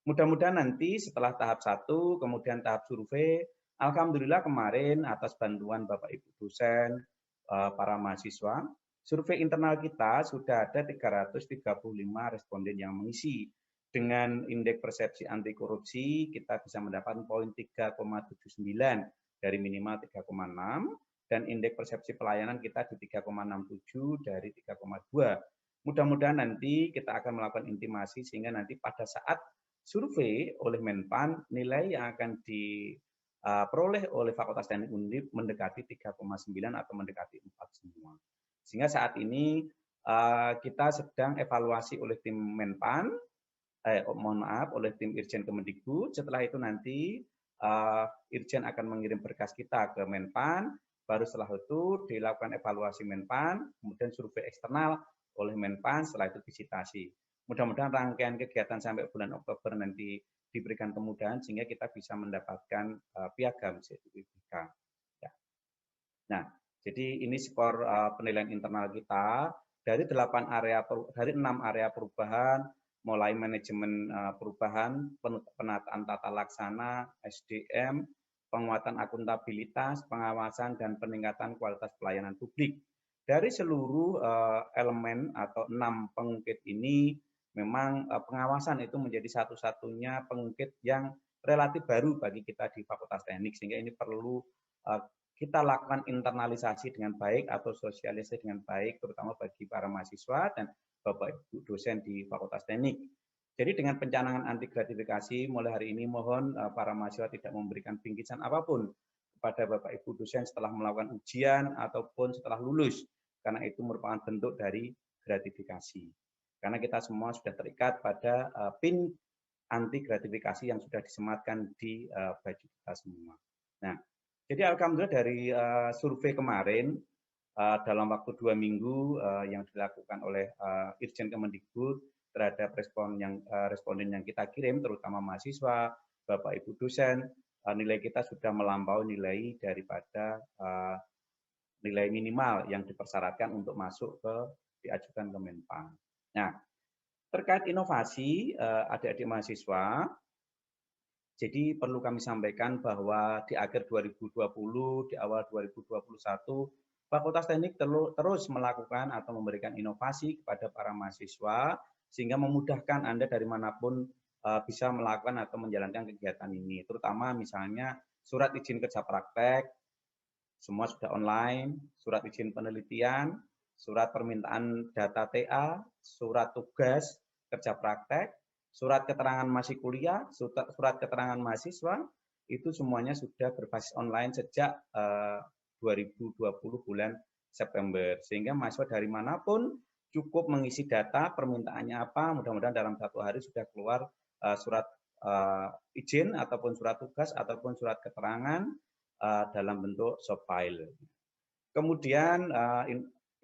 S7: mudah-mudahan nanti setelah tahap 1, kemudian tahap survei, alhamdulillah kemarin atas bantuan Bapak Ibu dosen, para mahasiswa, survei internal kita sudah ada 335 responden yang mengisi. Dengan indeks persepsi anti korupsi kita bisa mendapatkan poin 3,79 dari minimal 3,6, dan indeks persepsi pelayanan kita di 3,67 dari 3,2. Mudah-mudahan nanti kita akan melakukan intimasi sehingga nanti pada saat survei oleh Menpan, nilai yang akan diperoleh oleh Fakultas Teknik Undip mendekati 3,9 atau mendekati 4 semua. Sehingga saat ini kita sedang evaluasi oleh tim Menpan, oleh tim Irjen Kemendikbud. Setelah itu nanti Irjen akan mengirim berkas kita ke Menpan, baru setelah itu dilakukan evaluasi Menpan, kemudian survei eksternal oleh Menpan, setelah itu visitasi. Mudah-mudahan rangkaian kegiatan sampai bulan Oktober nanti diberikan kemudahan sehingga kita bisa mendapatkan piagam JIWBK. Ya. Nah, jadi ini skor penilaian internal kita dari 6 area perubahan, mulai manajemen perubahan, penataan tata laksana, SDM, penguatan akuntabilitas, pengawasan, dan peningkatan kualitas pelayanan publik. Dari seluruh elemen atau 6 pengungkit ini, memang pengawasan itu menjadi satu-satunya pengungkit yang relatif baru bagi kita di Fakultas Teknik, sehingga ini perlu kita lakukan internalisasi dengan baik atau sosialisasi dengan baik, terutama bagi para mahasiswa dan Bapak Ibu dosen di Fakultas Teknik. Jadi dengan pencanangan anti gratifikasi, mulai hari ini mohon para mahasiswa tidak memberikan bingkisan apapun kepada Bapak Ibu dosen setelah melakukan ujian ataupun setelah lulus, karena itu merupakan bentuk dari gratifikasi. Karena kita semua sudah terikat pada PIN anti gratifikasi yang sudah disematkan di baju kita semua. Nah, jadi alhamdulillah dari survei kemarin dalam waktu 2 minggu yang dilakukan oleh Irjen Kemendikbud terhadap responden yang kita kirim, terutama mahasiswa, Bapak Ibu dosen, nilai kita sudah melampaui nilai daripada nilai minimal yang dipersyaratkan untuk masuk diajukan ke Menpan. Nah, terkait inovasi adik-adik mahasiswa, jadi perlu kami sampaikan bahwa di akhir 2020, di awal 2021, Fakultas Teknik terus melakukan atau memberikan inovasi kepada para mahasiswa, sehingga memudahkan Anda dari manapun bisa melakukan atau menjalankan kegiatan ini. Terutama misalnya surat izin kerja praktek, semua sudah online, surat izin penelitian, surat permintaan data TA, surat tugas kerja praktek, surat keterangan masih kuliah, surat keterangan mahasiswa, itu semuanya sudah berbasis online sejak 2020 bulan September. Sehingga mahasiswa dari manapun cukup mengisi data permintaannya apa, mudah-mudahan dalam 1 hari sudah keluar surat izin ataupun surat tugas ataupun surat keterangan dalam bentuk soft file. Kemudian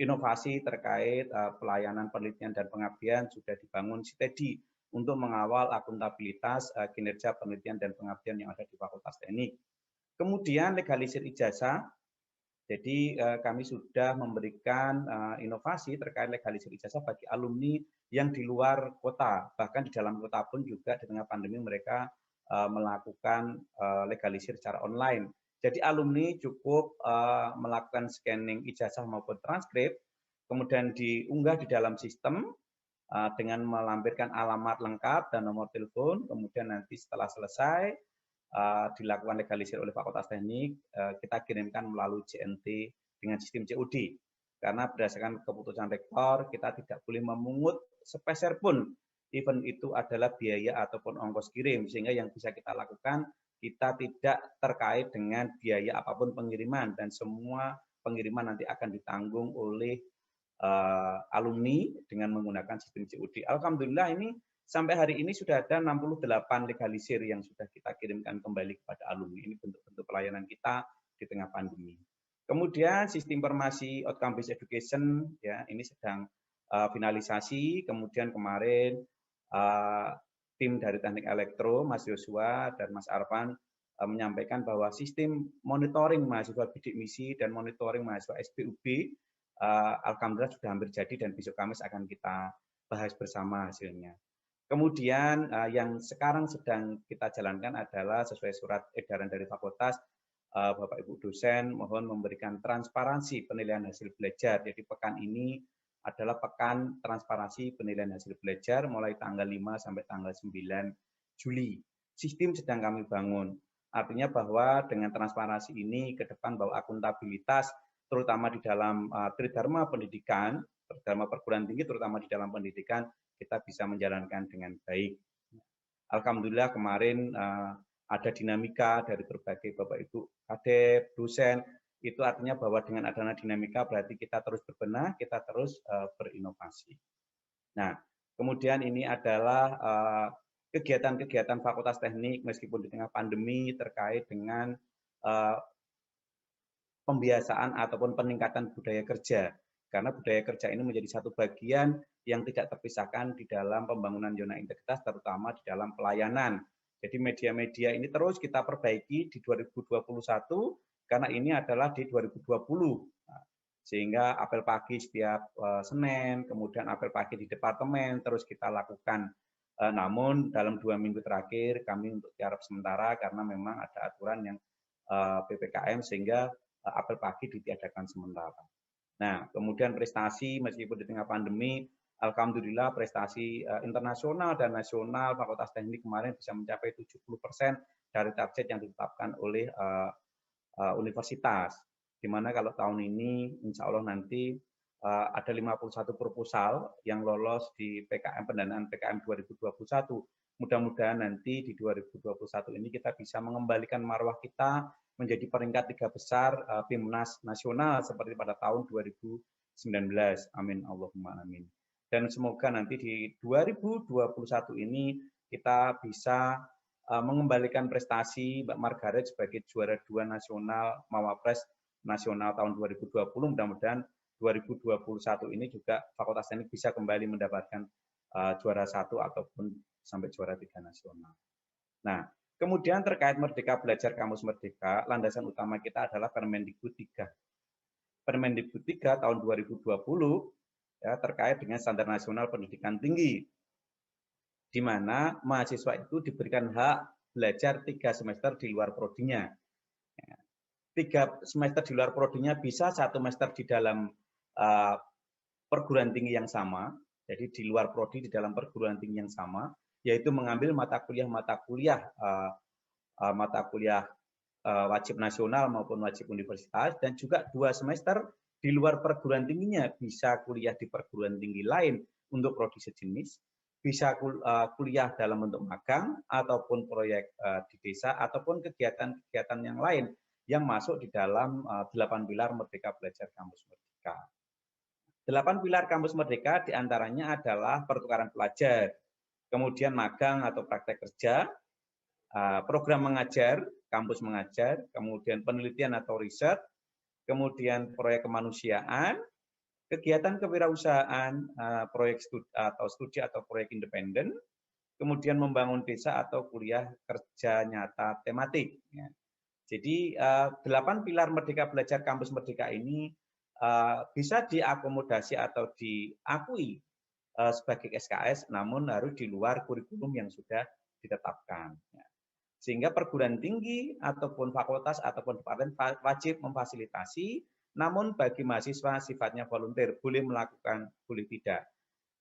S7: inovasi terkait pelayanan penelitian dan pengabdian sudah dibangun steady untuk mengawal akuntabilitas kinerja penelitian dan pengabdian yang ada di Fakultas Teknik. Kemudian legalisir ijazah. Jadi kami sudah memberikan inovasi terkait legalisir ijazah bagi alumni yang di luar kota, bahkan di dalam kota pun juga di tengah pandemi mereka melakukan legalisir secara online. Jadi alumni cukup melakukan scanning ijazah maupun transkrip, kemudian diunggah di dalam sistem dengan melampirkan alamat lengkap dan nomor telepon, kemudian nanti setelah selesai dilakukan legalisir oleh Fakultas Teknik, kita kirimkan melalui JNT dengan sistem COD. Karena berdasarkan keputusan rektor, kita tidak boleh memungut sepeser pun, even itu adalah biaya ataupun ongkos kirim, sehingga yang bisa kita lakukan, kita tidak terkait dengan biaya apapun pengiriman, dan semua pengiriman nanti akan ditanggung oleh alumni dengan menggunakan sistem COD. Alhamdulillah ini sampai hari ini sudah ada 68 legalisir yang sudah kita kirimkan kembali kepada alumni. Ini bentuk-bentuk pelayanan kita di tengah pandemi. Kemudian sistem informasi outcome based education ya ini sedang finalisasi. Kemudian kemarin tim dari Teknik Elektro, Mas Yosua dan Mas Arfan menyampaikan bahwa sistem monitoring mahasiswa bidik misi dan monitoring mahasiswa SPUB alhamdulillah sudah hampir jadi dan besok Kamis akan kita bahas bersama hasilnya. Kemudian yang sekarang sedang kita jalankan adalah sesuai surat edaran dari fakultas, Bapak Ibu dosen mohon memberikan transparansi penilaian hasil belajar. Jadi pekan ini adalah pekan transparansi penilaian hasil belajar mulai tanggal 5 sampai tanggal 9 Juli. Sistem sedang kami bangun. Artinya bahwa dengan transparansi ini ke depan bahwa akuntabilitas terutama di dalam tridharma pendidikan, tridharma perguruan tinggi terutama di dalam pendidikan kita bisa menjalankan dengan baik. Alhamdulillah kemarin ada dinamika dari berbagai Bapak Ibu kadep, dosen, itu artinya bahwa dengan adanya dinamika berarti kita terus berbenah, kita terus berinovasi. Nah, kemudian ini adalah kegiatan-kegiatan Fakultas Teknik meskipun di tengah pandemi terkait dengan pembiasaan ataupun peningkatan budaya kerja. Karena budaya kerja ini menjadi satu bagian yang tidak terpisahkan di dalam pembangunan zona integritas, terutama di dalam pelayanan. Jadi media-media ini terus kita perbaiki di 2021, karena ini adalah di 2020. Sehingga apel pagi setiap Senin, kemudian apel pagi di departemen, terus kita lakukan. Namun dalam 2 minggu terakhir kami untuk tiarap sementara karena memang ada aturan yang PPKM sehingga apel pagi ditiadakan sementara. Nah, kemudian prestasi meskipun di tengah pandemi, alhamdulillah prestasi internasional dan nasional Fakultas Teknik kemarin bisa mencapai 70% dari target yang ditetapkan oleh universitas. Di mana kalau tahun ini, insya Allah nanti ada 51 proposal yang lolos di PKM pendanaan PKM 2021. Mudah-mudahan nanti di 2021 ini kita bisa mengembalikan marwah kita menjadi peringkat 3 besar PIMNAS nasional seperti pada tahun 2019. Amin Allahumma amin. Dan semoga nanti di 2021 ini kita bisa mengembalikan prestasi Mbak Margaret sebagai juara 2 nasional Mawapres nasional tahun 2020. Mudah-mudahan 2021 ini juga Fakultas Teknik bisa kembali mendapatkan juara 1 ataupun sampai juara 3 nasional. Nah, kemudian terkait Merdeka Belajar Kampus Merdeka, landasan utama kita adalah Permendikbud 3. Permendikbud 3 tahun 2020 ya, terkait dengan standar nasional pendidikan tinggi, di mana mahasiswa itu diberikan hak belajar 3 semester di luar prodinya. 3 semester di luar prodinya bisa 1 semester di dalam perguruan tinggi yang sama, jadi di luar prodi di dalam perguruan tinggi yang sama, yaitu mengambil mata kuliah wajib nasional maupun wajib universitas, dan juga 2 semester di luar perguruan tingginya bisa kuliah di perguruan tinggi lain untuk prodi sejenis, bisa kuliah dalam bentuk magang ataupun proyek di desa ataupun kegiatan-kegiatan yang lain yang masuk di dalam 8 pilar Merdeka Belajar Kampus Merdeka. 8 pilar kampus merdeka diantaranya adalah pertukaran pelajar, kemudian magang atau praktek kerja, program mengajar, kampus mengajar, kemudian penelitian atau riset, kemudian proyek kemanusiaan, kegiatan kewirausahaan, proyek studi atau proyek independen, kemudian membangun desa atau kuliah kerja nyata tematik. Jadi 8 pilar Merdeka Belajar Kampus Merdeka ini bisa diakomodasi atau diakui sebagai SKS, namun harus di luar kurikulum yang sudah ditetapkan. Sehingga perguruan tinggi ataupun fakultas ataupun departemen wajib memfasilitasi, namun bagi mahasiswa sifatnya volunteer, boleh melakukan, boleh tidak.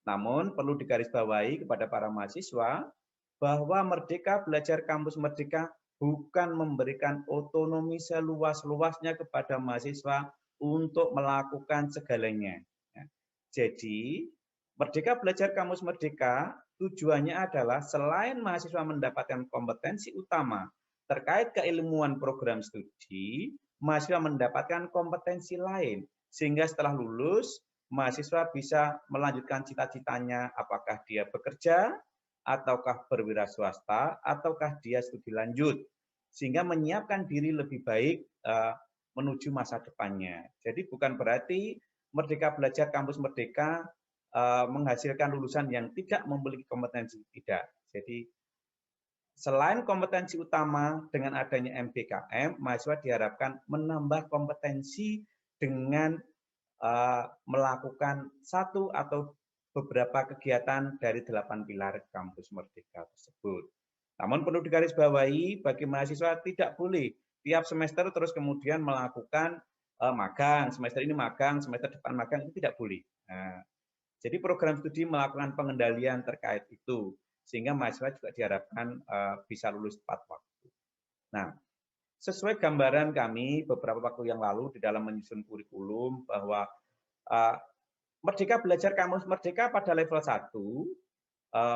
S7: Namun perlu digarisbawahi kepada para mahasiswa bahwa Merdeka Belajar Kampus Merdeka bukan memberikan otonomi seluas-luasnya kepada mahasiswa untuk melakukan segalanya. Jadi, Merdeka Belajar Kampus Merdeka tujuannya adalah selain mahasiswa mendapatkan kompetensi utama terkait keilmuan program studi, mahasiswa mendapatkan kompetensi lain. Sehingga setelah lulus, mahasiswa bisa melanjutkan cita-citanya, apakah dia bekerja, ataukah berwira swasta, ataukah dia studi lanjut. Sehingga menyiapkan diri lebih baik menuju masa depannya. Jadi bukan berarti Merdeka Belajar Kampus Merdeka menghasilkan lulusan yang tidak memiliki kompetensi, tidak. Jadi selain kompetensi utama dengan adanya MBKM, mahasiswa diharapkan menambah kompetensi dengan melakukan satu atau beberapa kegiatan dari 8 pilar Kampus Merdeka tersebut. Namun perlu digarisbawahi bagi mahasiswa tidak boleh tiap semester terus kemudian melakukan magang, semester ini magang, semester depan magang, itu tidak boleh. Jadi program studi melakukan pengendalian terkait itu, sehingga mahasiswa juga diharapkan bisa lulus tepat waktu. Nah, sesuai gambaran kami beberapa waktu yang lalu di dalam menyusun kurikulum bahwa Merdeka Belajar Kampus Merdeka pada level 1,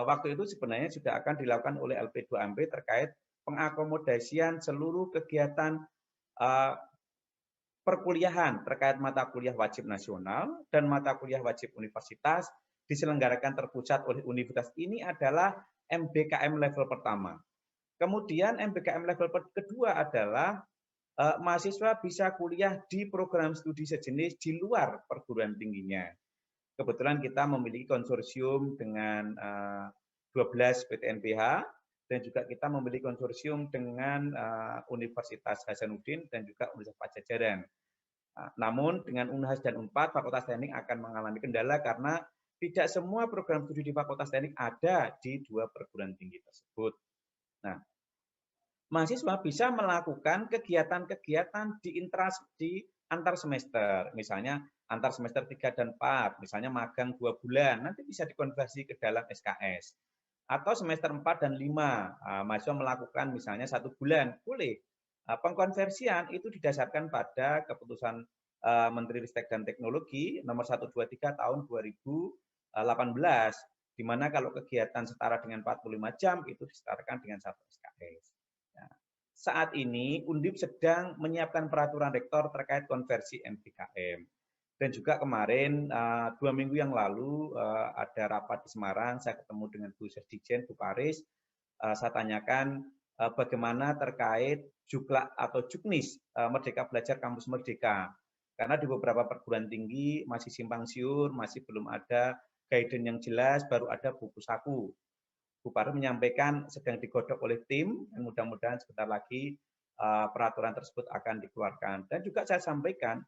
S7: waktu itu sebenarnya sudah akan dilakukan oleh LP2MP terkait pengakomodasian seluruh kegiatan perkuliahan terkait mata kuliah wajib nasional dan mata kuliah wajib universitas diselenggarakan terpusat oleh universitas. Ini adalah MBKM level pertama. Kemudian MBKM level kedua adalah mahasiswa bisa kuliah di program studi sejenis di luar perguruan tingginya. Kebetulan kita memiliki konsorsium dengan 12 PTNBH dan juga kita memiliki konsorsium dengan Universitas Hasanuddin dan juga Universitas Pajajaran. Namun dengan Unhas dan Unpad, Fakultas Teknik akan mengalami kendala karena tidak semua program studi di Fakultas Teknik ada di 2 perguruan tinggi tersebut. Nah, mahasiswa bisa melakukan kegiatan-kegiatan di antar semester, misalnya antar semester 3 dan 4, misalnya magang 2 bulan, nanti bisa dikonversi ke dalam SKS. Atau semester 4 dan 5, mahasiswa melakukan misalnya 1 bulan, boleh. Pengkonversian itu didasarkan pada keputusan Menteri Ristek dan Teknologi nomor 123 tahun 2018, di mana kalau kegiatan setara dengan 45 jam itu disetarakan dengan 1 SKS. Nah, saat ini Undip sedang menyiapkan peraturan rektor terkait konversi MBKM. Dan juga kemarin 2 minggu yang lalu ada rapat di Semarang, saya ketemu dengan Bu Sesdijen, Bu Paris, saya tanyakan bagaimana terkait Juklak atau Juknis Merdeka Belajar Kampus Merdeka. Karena di beberapa perguruan tinggi masih simpang siur, masih belum ada guidance yang jelas, baru ada buku saku. Bu Paris menyampaikan sedang digodok oleh tim, dan mudah-mudahan sebentar lagi peraturan tersebut akan dikeluarkan. Dan juga saya sampaikan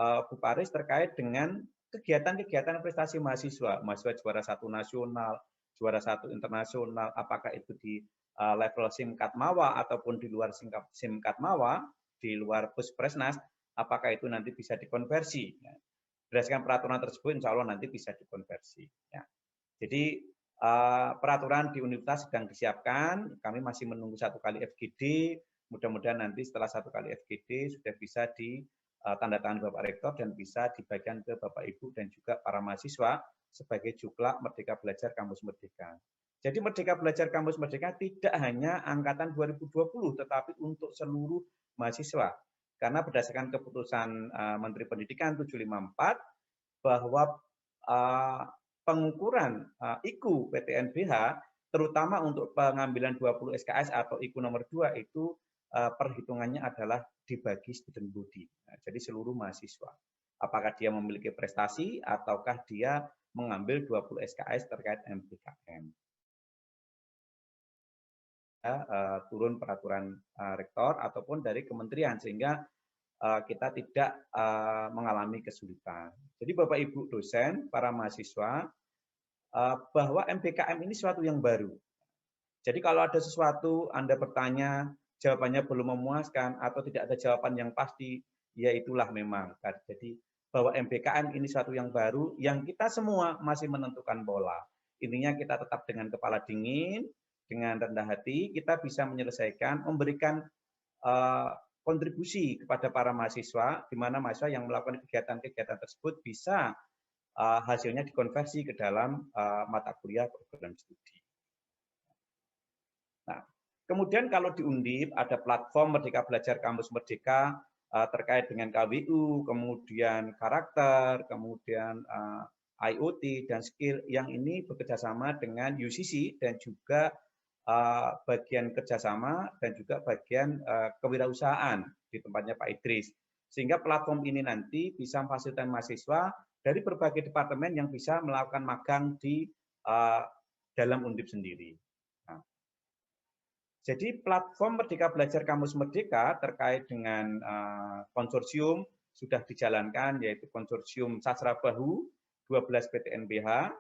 S7: Bu Paris terkait dengan kegiatan-kegiatan prestasi mahasiswa juara 1 nasional, juara 1 internasional, apakah itu di level Simkatmawa ataupun di luar Simkatmawa, di luar Puspresnas, apakah itu nanti bisa dikonversi. Berdasarkan peraturan tersebut, insya Allah nanti bisa dikonversi. Jadi peraturan di universitas sedang disiapkan, kami masih menunggu 1 kali FGD, mudah-mudahan nanti setelah 1 kali FGD sudah bisa di tanda tangan Bapak Rektor dan bisa dibagikan ke Bapak Ibu dan juga para mahasiswa sebagai Juklak Merdeka Belajar Kampus Merdeka. Jadi Merdeka Belajar Kampus Merdeka tidak hanya angkatan 2020, tetapi untuk seluruh mahasiswa. Karena berdasarkan keputusan Menteri Pendidikan 754, bahwa pengukuran IKU PTNBH, terutama untuk pengambilan 20 SKS atau IKU nomor 2 itu perhitungannya adalah dibagi student body. Nah, jadi seluruh mahasiswa. Apakah dia memiliki prestasi ataukah dia mengambil 20 SKS terkait MBKM. Turun peraturan rektor ataupun dari kementerian sehingga kita tidak mengalami kesulitan. Jadi Bapak Ibu dosen, para mahasiswa, bahwa MBKM ini sesuatu yang baru. Jadi kalau ada sesuatu Anda bertanya, jawabannya belum memuaskan atau tidak ada jawaban yang pasti, ya itulah memang. Jadi bahwa MBKM ini sesuatu yang baru, yang kita semua masih menentukan bola. Intinya kita tetap dengan kepala dingin, dengan rendah hati, kita bisa menyelesaikan, memberikan kontribusi kepada para mahasiswa, di mana mahasiswa yang melakukan kegiatan-kegiatan tersebut bisa hasilnya dikonversi ke dalam mata kuliah program studi. Nah, kemudian kalau di Undip ada platform Merdeka Belajar Kampus Merdeka terkait dengan KWU, kemudian karakter, kemudian IoT dan skill yang ini bekerjasama dengan UCC dan juga bagian kerjasama dan juga bagian kewirausahaan di tempatnya Pak Idris. Sehingga platform ini nanti bisa memfasilitasi mahasiswa dari berbagai departemen yang bisa melakukan magang di dalam Undip sendiri. Nah, jadi platform Merdeka Belajar Kampus Merdeka terkait dengan konsorsium sudah dijalankan, yaitu konsorsium Sastra Bahu 12 PTNBH,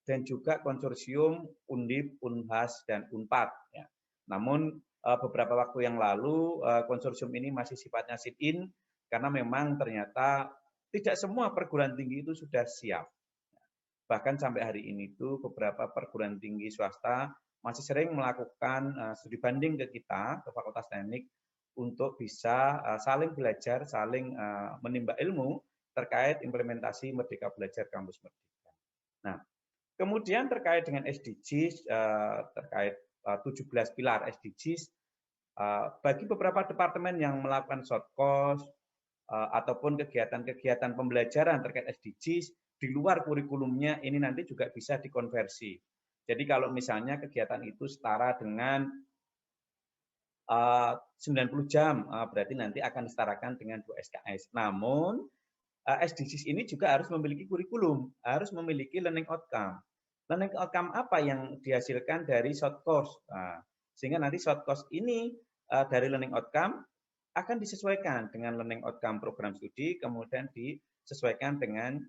S7: dan juga konsorsium Undip, Unhas, dan Unpad. Ya. Namun beberapa waktu yang lalu konsorsium ini masih sifatnya sit-in karena memang ternyata tidak semua perguruan tinggi itu sudah siap. Bahkan sampai hari ini tuh beberapa perguruan tinggi swasta masih sering melakukan studi banding ke kita, ke Fakultas Teknik, untuk bisa saling belajar, saling menimba ilmu terkait implementasi Merdeka Belajar Kampus Merdeka. Nah, kemudian terkait dengan SDGs, terkait 17 pilar SDGs, bagi beberapa departemen yang melakukan short course ataupun kegiatan-kegiatan pembelajaran terkait SDGs di luar kurikulumnya ini nanti juga bisa dikonversi. Jadi kalau misalnya kegiatan itu setara dengan 90 jam, berarti nanti akan disetarakan dengan 2 SKS. Namun SDGs ini juga harus memiliki kurikulum, harus memiliki learning outcome. Learning outcome apa yang dihasilkan dari short course? Nah, sehingga nanti short course ini dari learning outcome akan disesuaikan dengan learning outcome program studi, kemudian disesuaikan dengan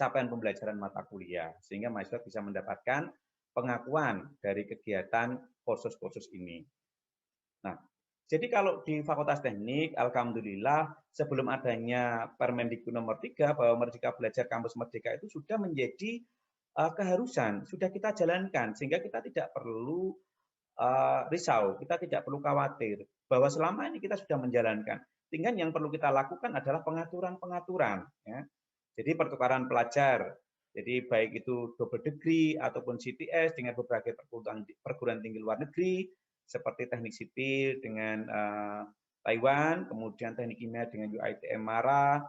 S7: capaian pembelajaran mata kuliah, sehingga mahasiswa bisa mendapatkan pengakuan dari kegiatan kursus-kursus ini. Nah, jadi kalau di Fakultas Teknik, alhamdulillah sebelum adanya Permendikbud nomor 3 bahwa Merdeka Belajar Kampus Merdeka itu sudah menjadi keharusan, sudah kita jalankan sehingga kita tidak perlu risau, kita tidak perlu khawatir bahwa selama ini kita sudah menjalankan. Tinggal yang perlu kita lakukan adalah pengaturan-pengaturan. Ya. Jadi pertukaran pelajar, jadi baik itu double degree ataupun CTS dengan berbagai perguruan tinggi luar negeri, seperti teknik sipil dengan Taiwan, kemudian teknik kimia dengan UITM Mara,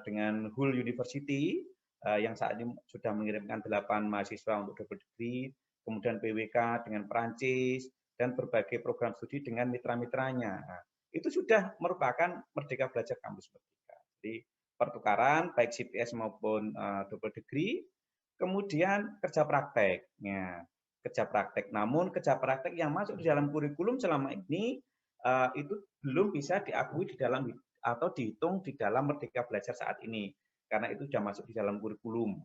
S7: dengan Hull University, yang saat ini sudah mengirimkan 8 mahasiswa untuk double degree, kemudian PWK dengan Perancis, dan berbagai program studi dengan mitra-mitranya. Nah, itu sudah merupakan Merdeka Belajar Kampus Merdeka. Jadi pertukaran, baik CPS maupun double degree, kemudian kerja praktek. Ya. Kerja praktek. Namun kerja praktek yang masuk di dalam kurikulum selama ini itu belum bisa diakui di dalam atau dihitung di dalam Merdeka Belajar saat ini karena itu sudah masuk di dalam kurikulum.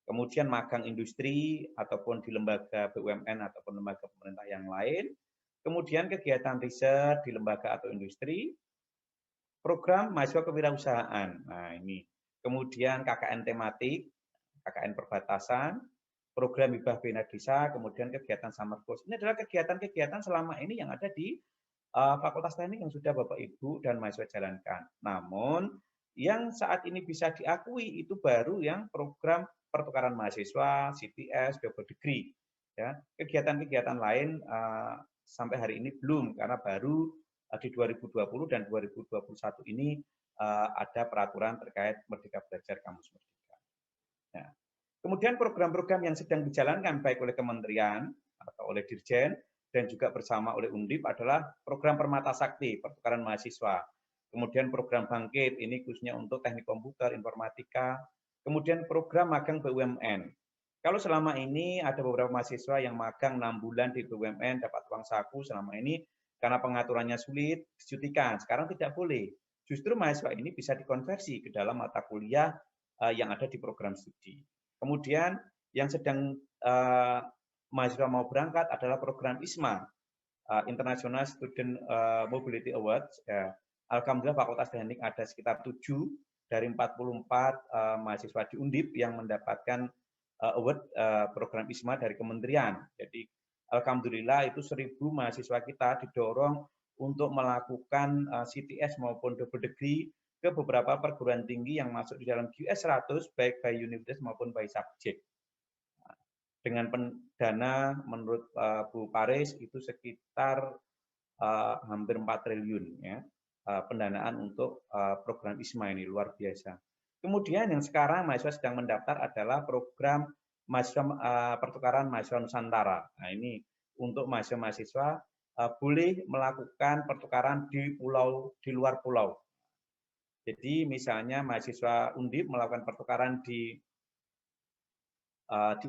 S7: Kemudian magang industri ataupun di lembaga BUMN ataupun lembaga pemerintah yang lain. Kemudian kegiatan riset di lembaga atau industri. Program mahasiswa kewirausahaan. Nah, ini. Kemudian KKN tematik, KKN perbatasan, program hibah bina desa, kemudian kegiatan summer course. Ini adalah kegiatan-kegiatan selama ini yang ada di Fakultas Teknik yang sudah Bapak Ibu dan mahasiswa jalankan. Namun yang saat ini bisa diakui itu baru yang program pertukaran mahasiswa, CTS, double degree. Ya, kegiatan-kegiatan lain sampai hari ini belum karena baru di 2020 dan 2021 ini ada peraturan terkait Merdeka Belajar Kampus Merdeka. Nah, kemudian program-program yang sedang dijalankan baik oleh kementerian atau oleh Dirjen dan juga bersama oleh Undip adalah program Permata Sakti, pertukaran mahasiswa. Kemudian program Bangkit, ini khususnya untuk teknik komputer, informatika. Kemudian program magang BUMN. Kalau selama ini ada beberapa mahasiswa yang magang 6 bulan di BUMN dapat uang saku selama ini karena pengaturannya sulit, disutikan. Sekarang tidak boleh. Justru mahasiswa ini bisa dikonversi ke dalam mata kuliah yang ada di program studi. Kemudian yang sedang mahasiswa mau berangkat adalah program ISMA, International Student Mobility Awards. Alhamdulillah Fakultas Teknik ada sekitar 7 dari 44 mahasiswa di Undip yang mendapatkan award program ISMA dari kementerian. Jadi alhamdulillah itu 1.000 mahasiswa kita didorong untuk melakukan CTS maupun double degree ke beberapa perguruan tinggi yang masuk di dalam QS 100 baik by universitas maupun by subject. Dengan dana menurut Bu Paris itu sekitar hampir 4 triliun ya, pendanaan untuk program ISMA ini luar biasa. Kemudian yang sekarang mahasiswa sedang mendaftar adalah program mahasiswa pertukaran mahasiswa Nusantara. Nah ini untuk mahasiswa boleh melakukan pertukaran di luar pulau. Jadi misalnya mahasiswa Undip melakukan pertukaran di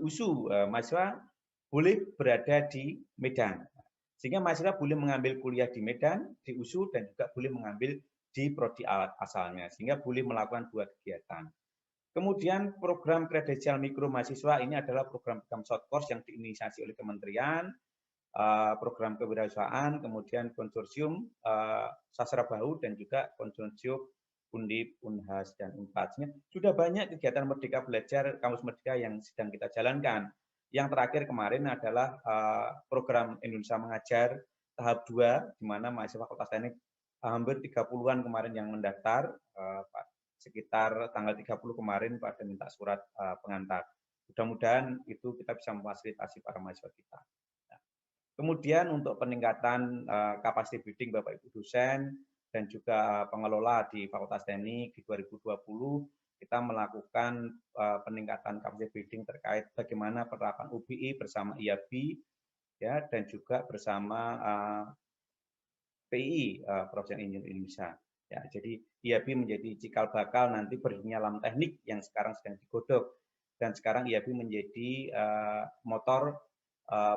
S7: USU, mahasiswa boleh berada di Medan. Sehingga mahasiswa boleh mengambil kuliah di Medan, di USU, dan juga boleh mengambil di prodi asalnya. Sehingga boleh melakukan 2 kegiatan. Kemudian program kredensial mikro mahasiswa ini adalah program-program short course yang diinisiasi oleh kementerian, program kewirausahaan, kemudian konsorsium Sastra Bahu dan juga konsorsium Undip, Unhas, dan Unpad. Sudah banyak kegiatan Merdeka Belajar Kampus Merdeka yang sedang kita jalankan. Yang terakhir kemarin adalah program Indonesia Mengajar tahap 2, di mana mahasiswa Fakultas Teknik hampir 30-an kemarin yang mendaftar, sekitar tanggal 30 kemarin pada minta surat pengantar. Mudah-mudahan itu kita bisa memfasilitasi para mahasiswa kita. Kemudian untuk peningkatan capacity building Bapak Ibu dosen dan juga pengelola di Fakultas Teknik di 2020 kita melakukan peningkatan capacity building terkait bagaimana penerapan UPI bersama IAB ya dan juga bersama PII Profesional Engineer Indonesia. Ya, jadi IAB menjadi cikal bakal nanti berdirinya Lam Teknik yang sekarang sedang digodok dan sekarang IAB menjadi motor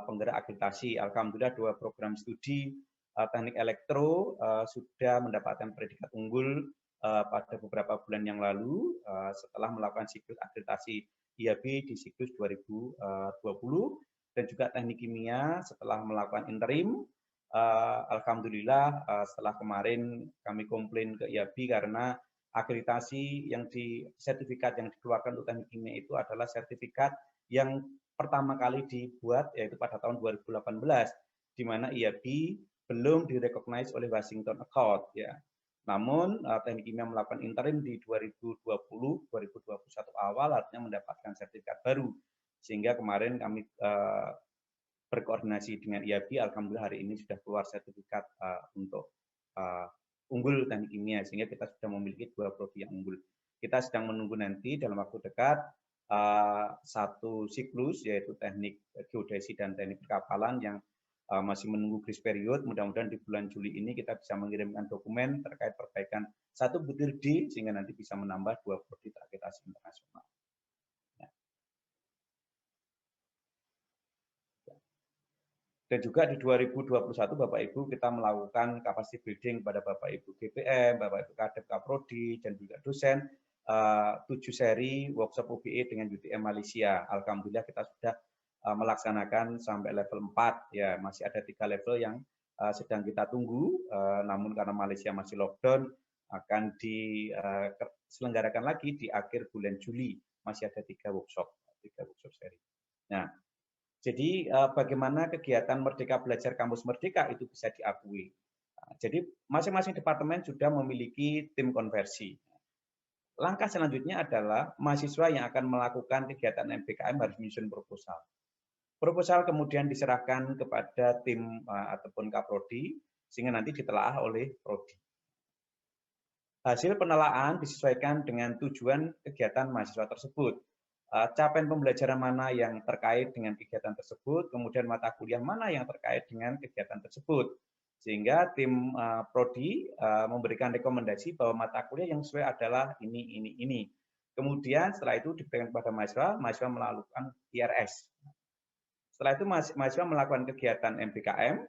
S7: penggerak akreditasi. Alhamdulillah 2 program studi teknik elektro sudah mendapatkan predikat unggul pada beberapa bulan yang lalu setelah melakukan siklus akreditasi IAB di siklus 2020 dan juga teknik kimia setelah melakukan interim. Alhamdulillah setelah kemarin kami komplain ke IAB karena akreditasi yang sertifikat yang dikeluarkan untuk teknik kimia itu adalah sertifikat yang pertama kali dibuat yaitu pada tahun 2018 di mana IAB belum direcognize oleh Washington Accord ya. Namun teknik kimia melakukan interim di 2020 awal artinya mendapatkan sertifikat baru sehingga kemarin kami berkoordinasi dengan IAB alhamdulillah hari ini sudah keluar sertifikat untuk unggul teknik kimia sehingga kita sudah memiliki 2 prodi yang unggul. Kita sedang menunggu nanti dalam waktu dekat satu siklus yaitu teknik geodesi dan teknik perkapalan yang masih menunggu grace period. Mudah-mudahan di bulan Juli ini kita bisa mengirimkan dokumen terkait perbaikan 1 butir D sehingga nanti bisa menambah 2 prodi akreditasi internasional. Ya. Dan juga di 2021 Bapak Ibu kita melakukan capacity building pada Bapak Ibu GPM, Bapak Ibu Kadep Kaprodi dan juga dosen 7 seri workshop UPI dengan UTM Malaysia. Alhamdulillah kita sudah melaksanakan sampai level 4 ya, masih ada 3 level yang sedang kita tunggu namun karena Malaysia masih lockdown akan diselenggarakan lagi di akhir bulan Juli. Masih ada 3 workshop seri. Nah, jadi bagaimana kegiatan Merdeka Belajar Kampus Merdeka itu bisa diakui. Jadi masing-masing departemen sudah memiliki tim konversi. Langkah selanjutnya adalah mahasiswa yang akan melakukan kegiatan MBKM harus menyusun proposal. Proposal kemudian diserahkan kepada tim ataupun Kaprodi sehingga nanti ditelaah oleh Prodi. hasil penelaahan disesuaikan dengan tujuan kegiatan mahasiswa tersebut. Capaian pembelajaran mana yang terkait dengan kegiatan tersebut, kemudian mata kuliah mana yang terkait dengan kegiatan tersebut. Sehingga tim prodi memberikan rekomendasi bahwa mata kuliah yang sesuai adalah ini. Kemudian setelah itu diberikan kepada mahasiswa melakukan IRS. Setelah itu mahasiswa melakukan kegiatan MBKM.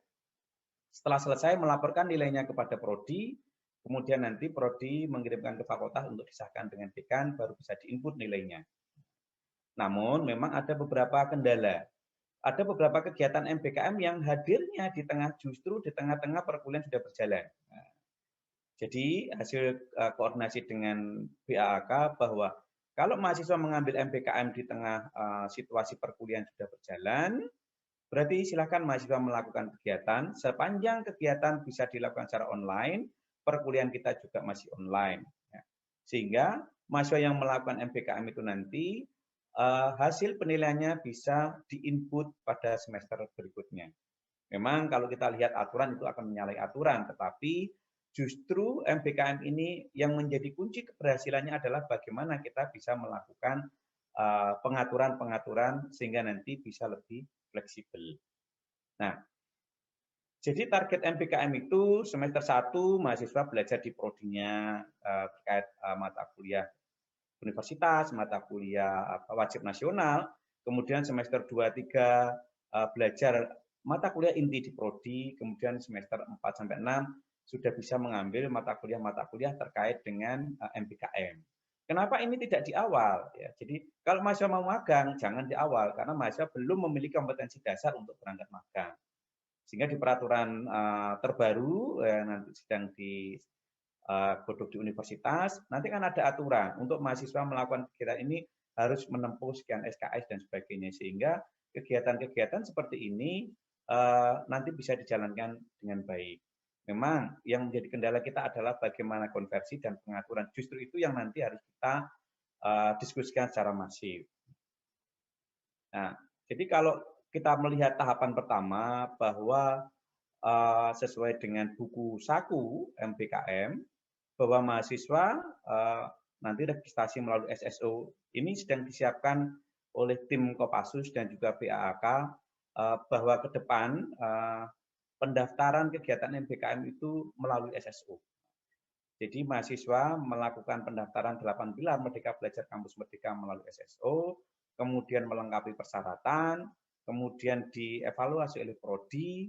S7: Setelah selesai melaporkan nilainya kepada prodi, kemudian nanti prodi mengirimkan ke fakultas untuk disahkan dengan dekan, baru bisa diinput nilainya. Namun memang ada beberapa kendala. Ada beberapa kegiatan MBKM yang hadirnya justru di tengah-tengah perkuliahan sudah berjalan. Nah, jadi hasil koordinasi dengan BAAK bahwa kalau mahasiswa mengambil MBKM di tengah situasi perkuliahan sudah berjalan, berarti silakan mahasiswa melakukan kegiatan. Sepanjang kegiatan bisa dilakukan secara online, perkuliahan kita juga masih online. Sehingga mahasiswa yang melakukan MBKM itu nanti hasil penilaiannya bisa diinput pada semester berikutnya. Memang kalau kita lihat aturan itu akan menyalahi aturan, tetapi justru MBKM ini yang menjadi kunci keberhasilannya adalah bagaimana kita bisa melakukan pengaturan-pengaturan sehingga nanti bisa lebih fleksibel. Nah, jadi target MBKM itu semester 1 mahasiswa belajar di prodinya terkait mata kuliah universitas, mata kuliah wajib nasional, kemudian semester 2-3 belajar mata kuliah inti di prodi, kemudian semester 4-6 sudah bisa mengambil mata kuliah terkait dengan MBKM. Kenapa ini tidak di awal? Ya, jadi kalau mahasiswa mau magang, jangan di awal, karena mahasiswa belum memiliki kompetensi dasar untuk berangkat magang. Sehingga di peraturan terbaru nanti sedang digodok di universitas, nanti kan ada aturan untuk mahasiswa melakukan kegiatan ini harus menempuh sekian SKS dan sebagainya, sehingga kegiatan-kegiatan seperti ini nanti bisa dijalankan dengan baik. Memang yang menjadi kendala kita adalah bagaimana konversi dan pengaturan. Justru itu yang nanti harus kita diskusikan secara masif. Nah, jadi kalau kita melihat tahapan pertama bahwa sesuai dengan buku saku MBKM, bahwa mahasiswa nanti registrasi melalui SSO ini sedang disiapkan oleh tim Kopassus dan juga BAAK bahwa ke depan pendaftaran kegiatan MBKM itu melalui SSO. Jadi mahasiswa melakukan pendaftaran 8 pilar Merdeka Belajar Kampus Merdeka melalui SSO, kemudian melengkapi persyaratan, kemudian dievaluasi oleh prodi,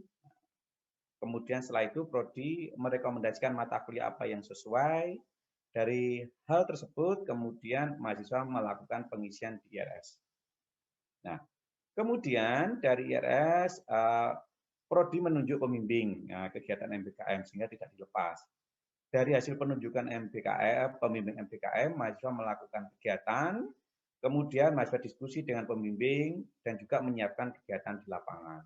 S7: kemudian setelah itu prodi merekomendasikan mata kuliah apa yang sesuai. Dari hal tersebut kemudian mahasiswa melakukan pengisian di IRS. Nah, kemudian dari IRS prodi menunjuk pembimbing kegiatan MBKM sehingga tidak dilepas. Dari hasil penunjukan MBKM, pembimbing MBKM, mahasiswa melakukan kegiatan, kemudian mahasiswa diskusi dengan pembimbing dan juga menyiapkan kegiatan di lapangan.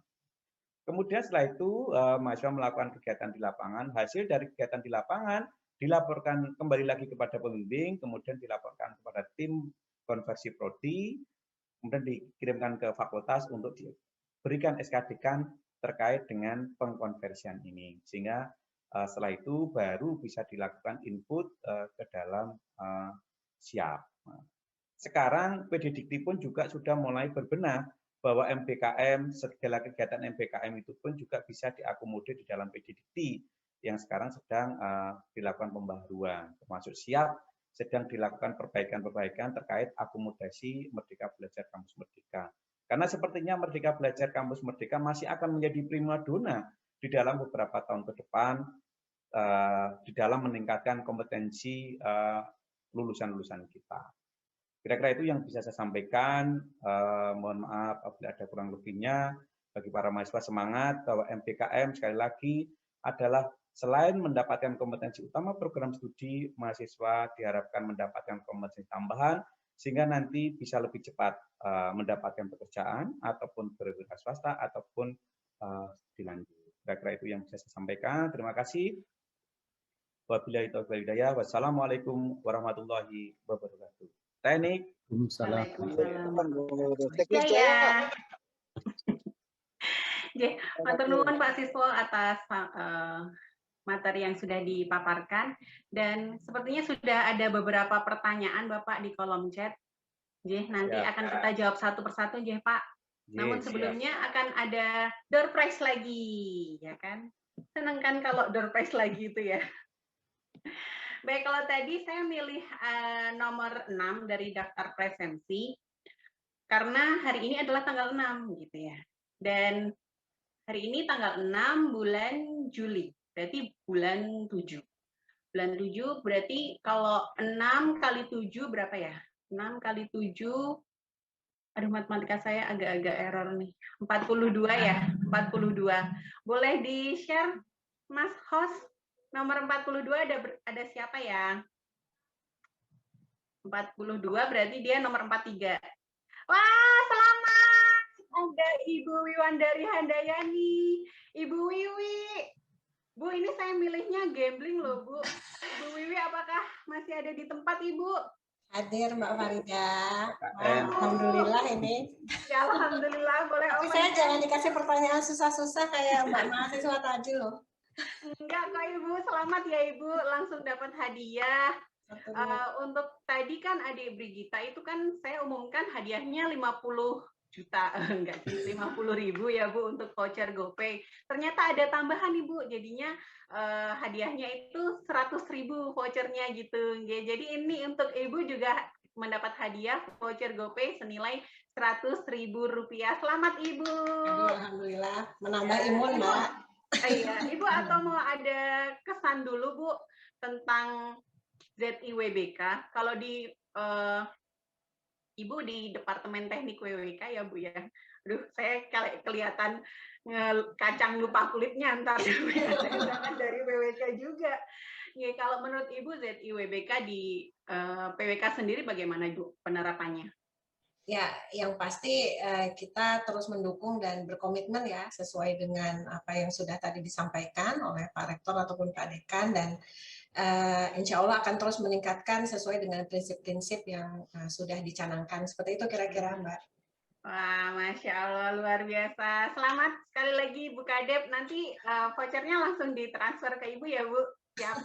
S7: Kemudian setelah itu mahasiswa melakukan kegiatan di lapangan, hasil dari kegiatan di lapangan dilaporkan kembali lagi kepada pembimbing, kemudian dilaporkan kepada tim konversi prodi, kemudian dikirimkan ke fakultas untuk diberikan SK-Dekan terkait dengan pengkonversian ini. Sehingga setelah itu baru bisa dilakukan input ke dalam SIAP. Sekarang PD Dikti pun juga sudah mulai berbenah bahwa MBKM, segala kegiatan MBKM itu pun juga bisa diakomodir di dalam PD Dikti yang sekarang sedang dilakukan pembaharuan. Termasuk SIAP sedang dilakukan perbaikan-perbaikan terkait akomodasi Merdeka Belajar Kampus Merdeka. Karena sepertinya Merdeka Belajar Kampus Merdeka masih akan menjadi primadona di dalam beberapa tahun ke depan di dalam meningkatkan kompetensi lulusan-lulusan kita. Kira-kira itu yang bisa saya sampaikan. Mohon maaf apabila ada kurang lebihnya. Bagi para mahasiswa semangat bahwa MBKM sekali lagi adalah selain mendapatkan kompetensi utama program studi, mahasiswa diharapkan mendapatkan kompetensi tambahan sehingga nanti bisa lebih cepat mendapatkan pekerjaan ataupun berwira swasta ataupun dilanjut. Kira-kira itu yang bisa saya sampaikan. Terima kasih. Wabillahi taufiq wal hidayah. Wassalamualaikum warahmatullahi wabarakatuh. Teknik.
S1: Ya. Matur nuwun Pak Siswo atas materi yang sudah dipaparkan, dan sepertinya sudah ada beberapa pertanyaan Bapak di kolom chat. Nanti akan kita jawab satu persatu, Pak. Namun sebelumnya akan ada door prize lagi, ya kan? Senang kan kalau door prize lagi itu ya. Baik, kalau tadi saya milih nomor 6 dari daftar presensi, karena hari ini adalah tanggal 6 gitu ya. Dan hari ini tanggal 6 bulan Juli, berarti bulan 7. Bulan 7 berarti kalau 6 kali 7 berapa ya? 6 kali 7, aduh matematika saya agak-agak error nih. 42 ya, 42. Boleh di-share Mas Host? Nomor 42 ada siapa ya? 42 berarti dia nomor 43. Wah, selamat! Ada Ibu Wiwandari Handayani. Ibu Wiwi. Bu, ini saya milihnya gambling loh, Bu. Ibu Wiwi, apakah masih ada di tempat, Ibu?
S8: Hadir Mbak Farida. Alhamdulillah ini.
S1: Ya, alhamdulillah. Boleh.
S8: Tapi saya jangan dikasih pertanyaan susah-susah kayak Mbak mahasiswa tadi loh.
S1: Enggak kok Ibu, selamat ya Ibu, langsung dapat hadiah. Untuk tadi kan adik Brigita itu kan saya umumkan hadiahnya 50 juta, enggak sih, 50.000 ya Bu untuk voucher GoPay. Ternyata ada tambahan Ibu, jadinya hadiahnya itu 100.000 vouchernya gitu. Jadi ini untuk Ibu juga mendapat hadiah voucher GoPay senilai Rp100.000. Selamat Ibu.
S8: Aduh, alhamdulillah, menambah imun Mbak.
S1: Iya, Ibu atau mau ada kesan dulu Bu tentang ZIWBK? Kalau di Ibu di Departemen Teknik WWK ya Bu ya. Aduh, saya kelihatan kacang lupa kulitnya antar dari WWK juga. Ya, kalau menurut Ibu ZIWBK di PWK sendiri bagaimana Bu penerapannya?
S8: Ya, yang pasti kita terus mendukung dan berkomitmen ya sesuai dengan apa yang sudah tadi disampaikan oleh Pak Rektor ataupun Pak Dekan, dan insya Allah akan terus meningkatkan sesuai dengan prinsip-prinsip yang sudah dicanangkan. Seperti itu kira-kira Mbak.
S1: Wah, Masya Allah, luar biasa. Selamat sekali lagi Bu Kadep. Nanti vouchernya langsung ditransfer ke Ibu ya Bu. Siap.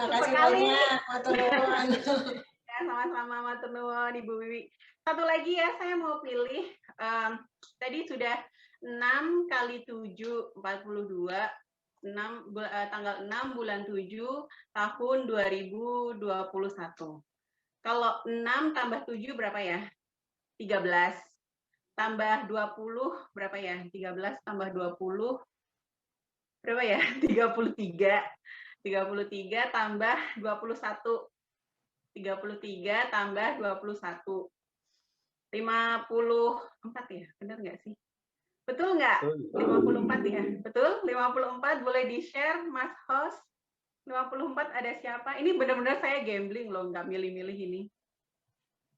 S8: Makasih banyak, matur nuwun.
S1: Ya, sama-sama matur nuwun Ibu Wiwi. Satu lagi ya, saya mau pilih, tadi sudah 6 kali 7, 42, tanggal 6 bulan 7 tahun 2021. Kalau 6 tambah 7 berapa ya? 13. Tambah 20 berapa ya? 13 tambah 20 berapa ya? 33. 33 tambah 21. 33 tambah 21. 54 ya, benar nggak sih? Betul nggak? 54 ya, betul? 54 boleh di-share, Mas Host. 54 ada siapa? Ini benar-benar saya gambling loh, nggak milih-milih ini.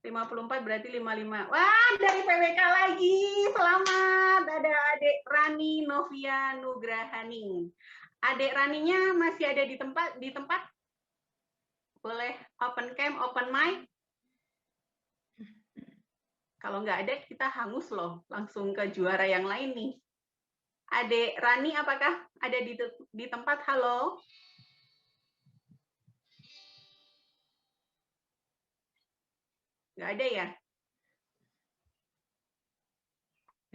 S1: 54 berarti 55. Wah, dari PWK lagi. Selamat. Ada Adik Rani Novia Nugrahaning. Adik Raninya masih ada di tempat? Boleh open cam, open mic? Kalau nggak ada, kita hangus loh, langsung ke juara yang lain nih. Adik Rani, apakah ada di tempat? Halo? Nggak ada ya?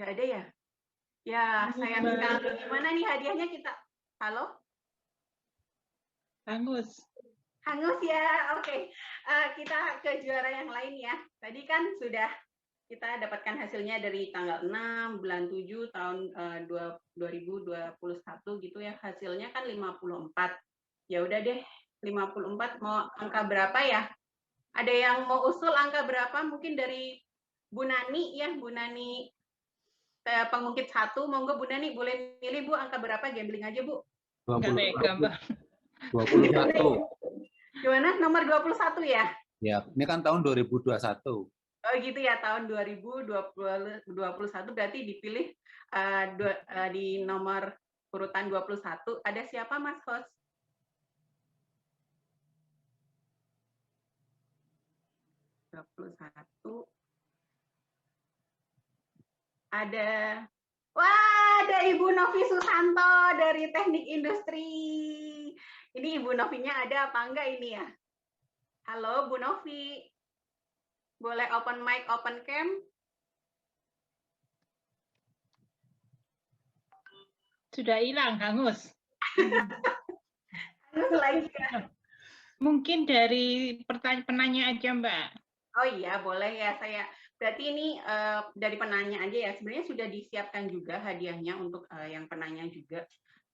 S1: Nggak ada ya? Ya, sayang sekali. Gimana nih hadiahnya kita? Halo?
S9: Hangus.
S1: Hangus ya, oke. Kita ke juara yang lain ya. Tadi kan sudah kita dapatkan hasilnya dari tanggal 6 bulan 7 tahun 2021 gitu ya. Hasilnya kan 54. Ya udah deh, 54 mau angka berapa ya? Ada yang mau usul angka berapa? Mungkin dari Bu Nani ya, Bu Nani pengungkit 1. Monggo Bu Nani boleh milih Bu angka berapa, gambling aja Bu.
S9: 21.
S1: Gimana? Nomor 21 ya?
S10: Ya, ini kan tahun 2021.
S1: Oh gitu ya, tahun 2021 berarti dipilih di nomor urutan 21. Ada siapa Mas Host? Ada, wah ada Ibu Novi Susanto dari Teknik Industri. Ini Ibu Novinya ada apa enggak ini ya? Halo Bu Novi, boleh open mic, open cam?
S9: Sudah hilang, Hangus.
S1: Hangus lagi ya?
S9: Mungkin dari penanya aja, Mbak.
S1: Oh iya, boleh ya saya. Berarti ini dari penanya aja ya. Sebenarnya sudah disiapkan juga hadiahnya untuk yang penanya juga.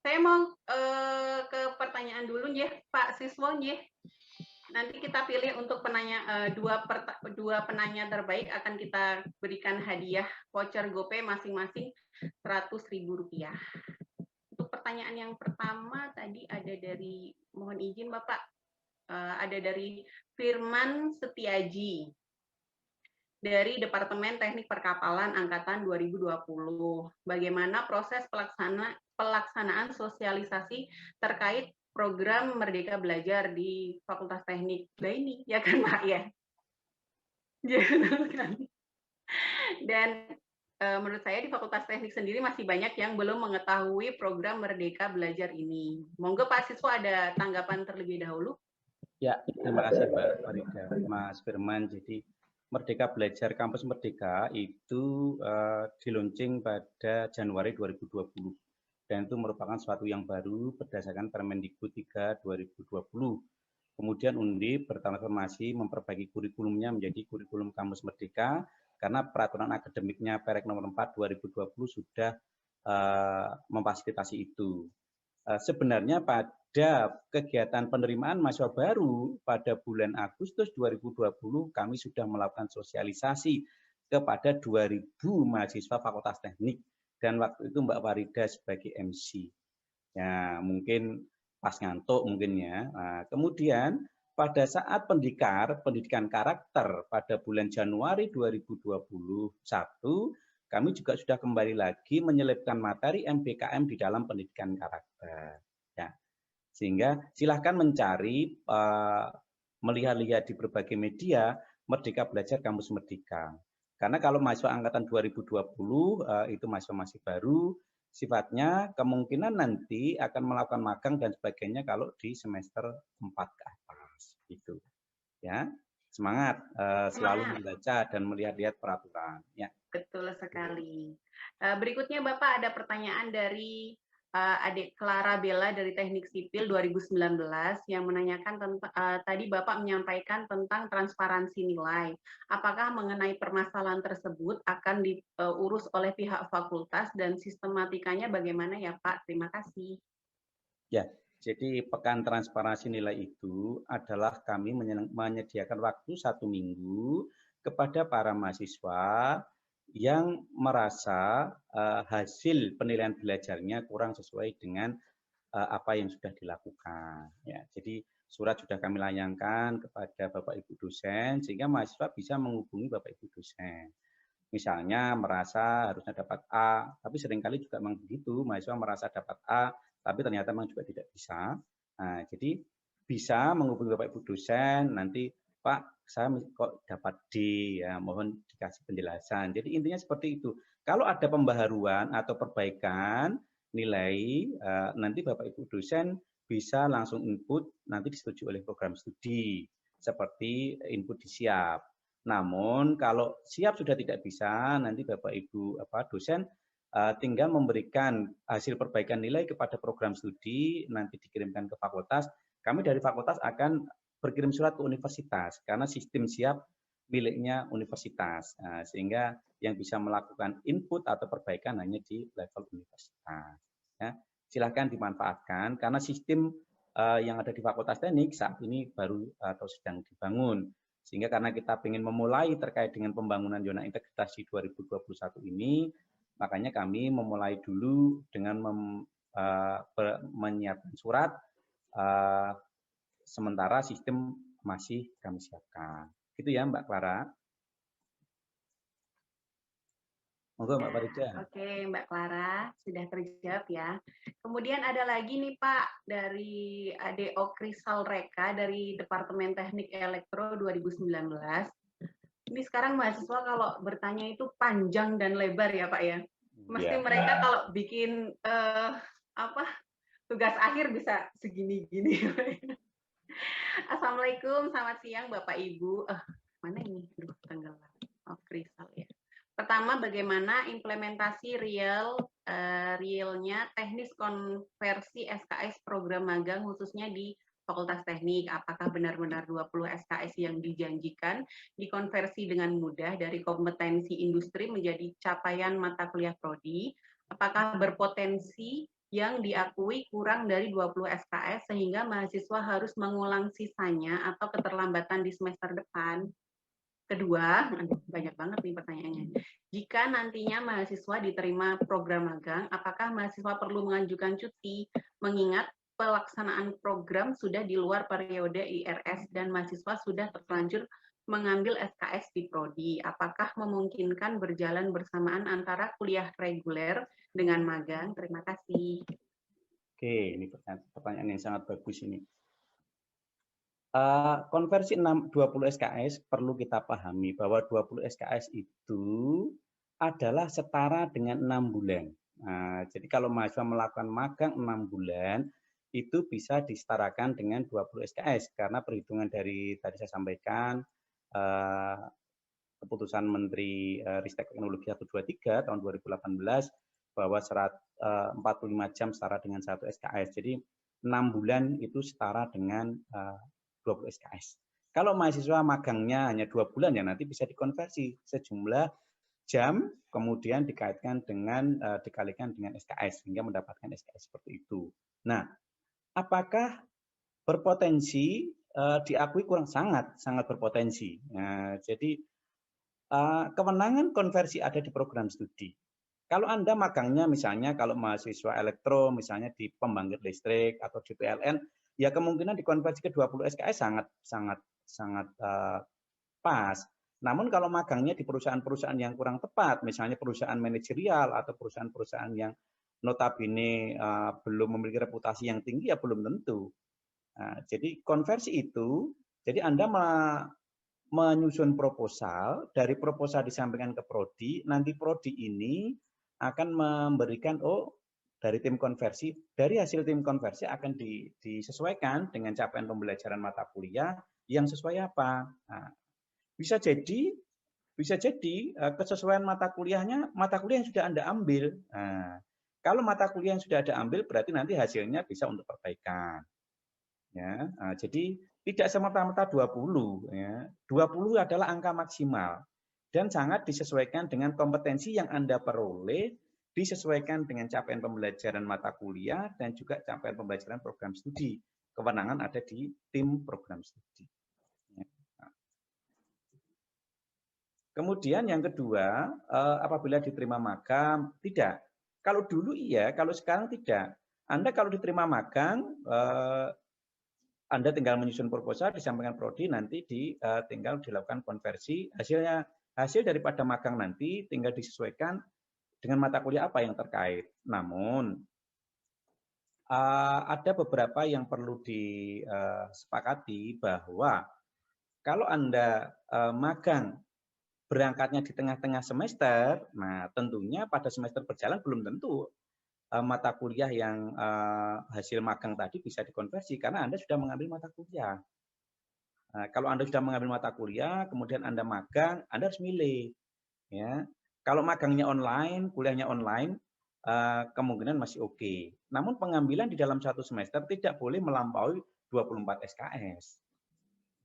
S1: Saya mau ke pertanyaan dulu ya, Pak Siswo ya. Nanti kita pilih untuk penanya dua penanya terbaik akan kita berikan hadiah voucher GoPay masing-masing Rp100.000. Untuk pertanyaan yang pertama tadi ada dari, mohon izin Bapak, ada dari Firman Setiaji dari Departemen Teknik Perkapalan Angkatan 2020. Bagaimana proses pelaksanaan sosialisasi terkait program Merdeka Belajar di Fakultas Teknik? Nah ini, ya kan Pak ya? Dan menurut saya di Fakultas Teknik sendiri masih banyak yang belum mengetahui program Merdeka Belajar ini. Monggo Pak Siswa ada tanggapan terlebih dahulu.
S7: Ya, terima kasih Mbak Farida, Mas Firman. Jadi Merdeka Belajar Kampus Merdeka itu diluncing pada Januari 2020 dan itu merupakan suatu yang baru berdasarkan Permendikbud 3 2020. Kemudian Undip bertransformasi memperbaiki kurikulumnya menjadi kurikulum Kampus Merdeka karena peraturan akademiknya Perek nomor 4 2020 sudah memfasilitasi itu. Sebenarnya pada kegiatan penerimaan mahasiswa baru pada bulan Agustus 2020 kami sudah melakukan sosialisasi kepada 2.000 mahasiswa Fakultas Teknik dan waktu itu Mbak Farida sebagai MC. Ya, mungkin pas ngantuk mungkin ya. Nah, kemudian pada saat pendidikan karakter pada bulan Januari 2021 kami juga sudah kembali lagi menyelipkan materi MBKM di dalam pendidikan karakter. Ya. Sehingga silahkan mencari, melihat-lihat di berbagai media, Merdeka Belajar Kampus Merdeka. Karena kalau mahasiswa angkatan 2020 itu mahasiswa masih baru, sifatnya kemungkinan nanti akan melakukan magang dan sebagainya kalau di semester 4 ke atas. Gitu. Ya. Semangat, selalu membaca dan melihat-lihat peraturan. Ya.
S1: Betul sekali. Berikutnya Bapak ada pertanyaan dari adik Clara Bella dari Teknik Sipil 2019 yang menanyakan tentang tadi Bapak menyampaikan tentang transparansi nilai. Apakah mengenai permasalahan tersebut akan diurus oleh pihak fakultas dan sistematikanya bagaimana ya Pak? Terima kasih.
S7: Ya, jadi pekan transparansi nilai itu adalah kami menyediakan waktu 1 minggu kepada para mahasiswa yang merasa hasil penilaian belajarnya kurang sesuai dengan apa yang sudah dilakukan. Ya, jadi surat sudah kami layangkan kepada Bapak Ibu dosen sehingga mahasiswa bisa menghubungi Bapak Ibu dosen. Misalnya merasa harusnya dapat A, tapi seringkali juga memang begitu, mahasiswa merasa dapat A, tapi ternyata memang juga tidak bisa. Nah, jadi bisa menghubungi Bapak Ibu dosen, nanti Pak, saya kok dapat D, ya mohon dikasih penjelasan. Jadi intinya seperti itu. Kalau ada pembaharuan atau perbaikan nilai, nanti Bapak Ibu dosen bisa langsung input, nanti disetujui oleh program studi, seperti input di siap. Namun kalau siap sudah tidak bisa, nanti Bapak Ibu dosen tinggal memberikan hasil perbaikan nilai kepada program studi, nanti dikirimkan ke fakultas. Kami dari fakultas akan berkirim surat ke universitas karena sistem siap miliknya universitas, sehingga yang bisa melakukan input atau perbaikan hanya di level universitas. Ya, silahkan dimanfaatkan karena sistem yang ada di Fakultas Teknik saat ini baru atau sedang dibangun, sehingga karena kita ingin memulai terkait dengan pembangunan zona integrasi 2021 ini, makanya kami memulai dulu dengan menyiapkan surat. Sementara sistem masih kami siapkan. Gitu ya Mbak Clara. Monggo Mbak Farida.
S1: Oke Mbak Clara, sudah terjawab ya. Kemudian ada lagi nih Pak, dari Ade Okrisal Reka dari Departemen Teknik Elektro 2019. Ini sekarang mahasiswa kalau bertanya itu panjang dan lebar ya Pak ya. Mesti mereka kalau bikin tugas akhir bisa segini-gini. Assalamualaikum, selamat siang Bapak Ibu. Mana ini? Aduh, tanggal. Oh, Kristal ya. Pertama, bagaimana implementasi realnya teknis konversi SKS program magang khususnya di Fakultas Teknik? Apakah benar-benar 20 SKS yang dijanjikan dikonversi dengan mudah dari kompetensi industri menjadi capaian mata kuliah prodi? Apakah berpotensi yang diakui kurang dari 20 SKS sehingga mahasiswa harus mengulang sisanya atau keterlambatan di semester depan? Kedua, banyak banget nih pertanyaannya. Jika nantinya mahasiswa diterima program magang, apakah mahasiswa perlu mengajukan cuti? Mengingat pelaksanaan program sudah di luar periode IRS dan mahasiswa sudah terlanjur mengambil SKS di prodi. Apakah memungkinkan berjalan bersamaan antara kuliah reguler dengan magang? Terima kasih.
S7: Oke, ini pertanyaan yang sangat bagus ini. Konversi 20 SKS perlu kita pahami bahwa 20 SKS itu adalah setara dengan 6 bulan. Nah, jadi kalau mahasiswa melakukan magang 6 bulan, itu bisa disetarakan dengan 20 SKS karena perhitungan dari tadi saya sampaikan keputusan Menteri Ristek Teknologi 123 tahun 2018 bahwa 45 jam setara dengan 1 SKS. Jadi 6 bulan itu setara dengan 20 SKS. Kalau mahasiswa magangnya hanya 2 bulan ya nanti bisa dikonversi sejumlah jam kemudian dikaitkan dengan dikalikan dengan SKS sehingga mendapatkan SKS seperti itu. Nah, apakah berpotensi diakui kurang? Sangat berpotensi. Nah, jadi kewenangan konversi ada di program studi. Kalau Anda magangnya misalnya kalau mahasiswa elektro misalnya di pembangkit listrik atau di PLN, ya kemungkinan dikonversi ke 20 SKS sangat pas. Namun kalau magangnya di perusahaan-perusahaan yang kurang tepat, misalnya perusahaan manajerial atau perusahaan-perusahaan yang notabene belum memiliki reputasi yang tinggi, ya belum tentu. Nah, jadi konversi itu, jadi Anda menyusun proposal, dari proposal disampaikan ke prodi, nanti prodi ini akan memberikan, dari tim konversi, dari hasil tim konversi akan disesuaikan dengan capaian pembelajaran mata kuliah yang sesuai apa. Nah, bisa jadi kesesuaian mata kuliah yang sudah Anda ambil. Nah, kalau mata kuliah yang sudah Anda ambil, berarti nanti hasilnya bisa untuk perbaikan. Ya, nah, jadi tidak semata-mata 20. Ya. 20 adalah angka maksimal dan sangat disesuaikan dengan kompetensi yang Anda peroleh, disesuaikan dengan capaian pembelajaran mata kuliah dan juga capaian pembelajaran program studi. Kewenangan ada di tim program studi. Ya. Nah. Kemudian yang kedua, apabila diterima magang, tidak. Kalau dulu iya, kalau sekarang tidak. Anda kalau diterima magang, Anda tinggal menyusun proposal, disampaikan prodi, nanti tinggal dilakukan konversi. Hasil daripada magang nanti tinggal disesuaikan dengan mata kuliah apa yang terkait. Namun, ada beberapa yang perlu disepakati bahwa kalau Anda magang berangkatnya di tengah-tengah semester, nah tentunya pada semester berjalan belum tentu mata kuliah yang hasil magang tadi bisa dikonversi karena Anda sudah mengambil mata kuliah. Nah, kalau Anda sudah mengambil mata kuliah, kemudian Anda magang, Anda harus milih. Ya, kalau magangnya online, kuliahnya online, kemungkinan masih oke. Namun pengambilan di dalam satu semester tidak boleh melampaui 24 SKS.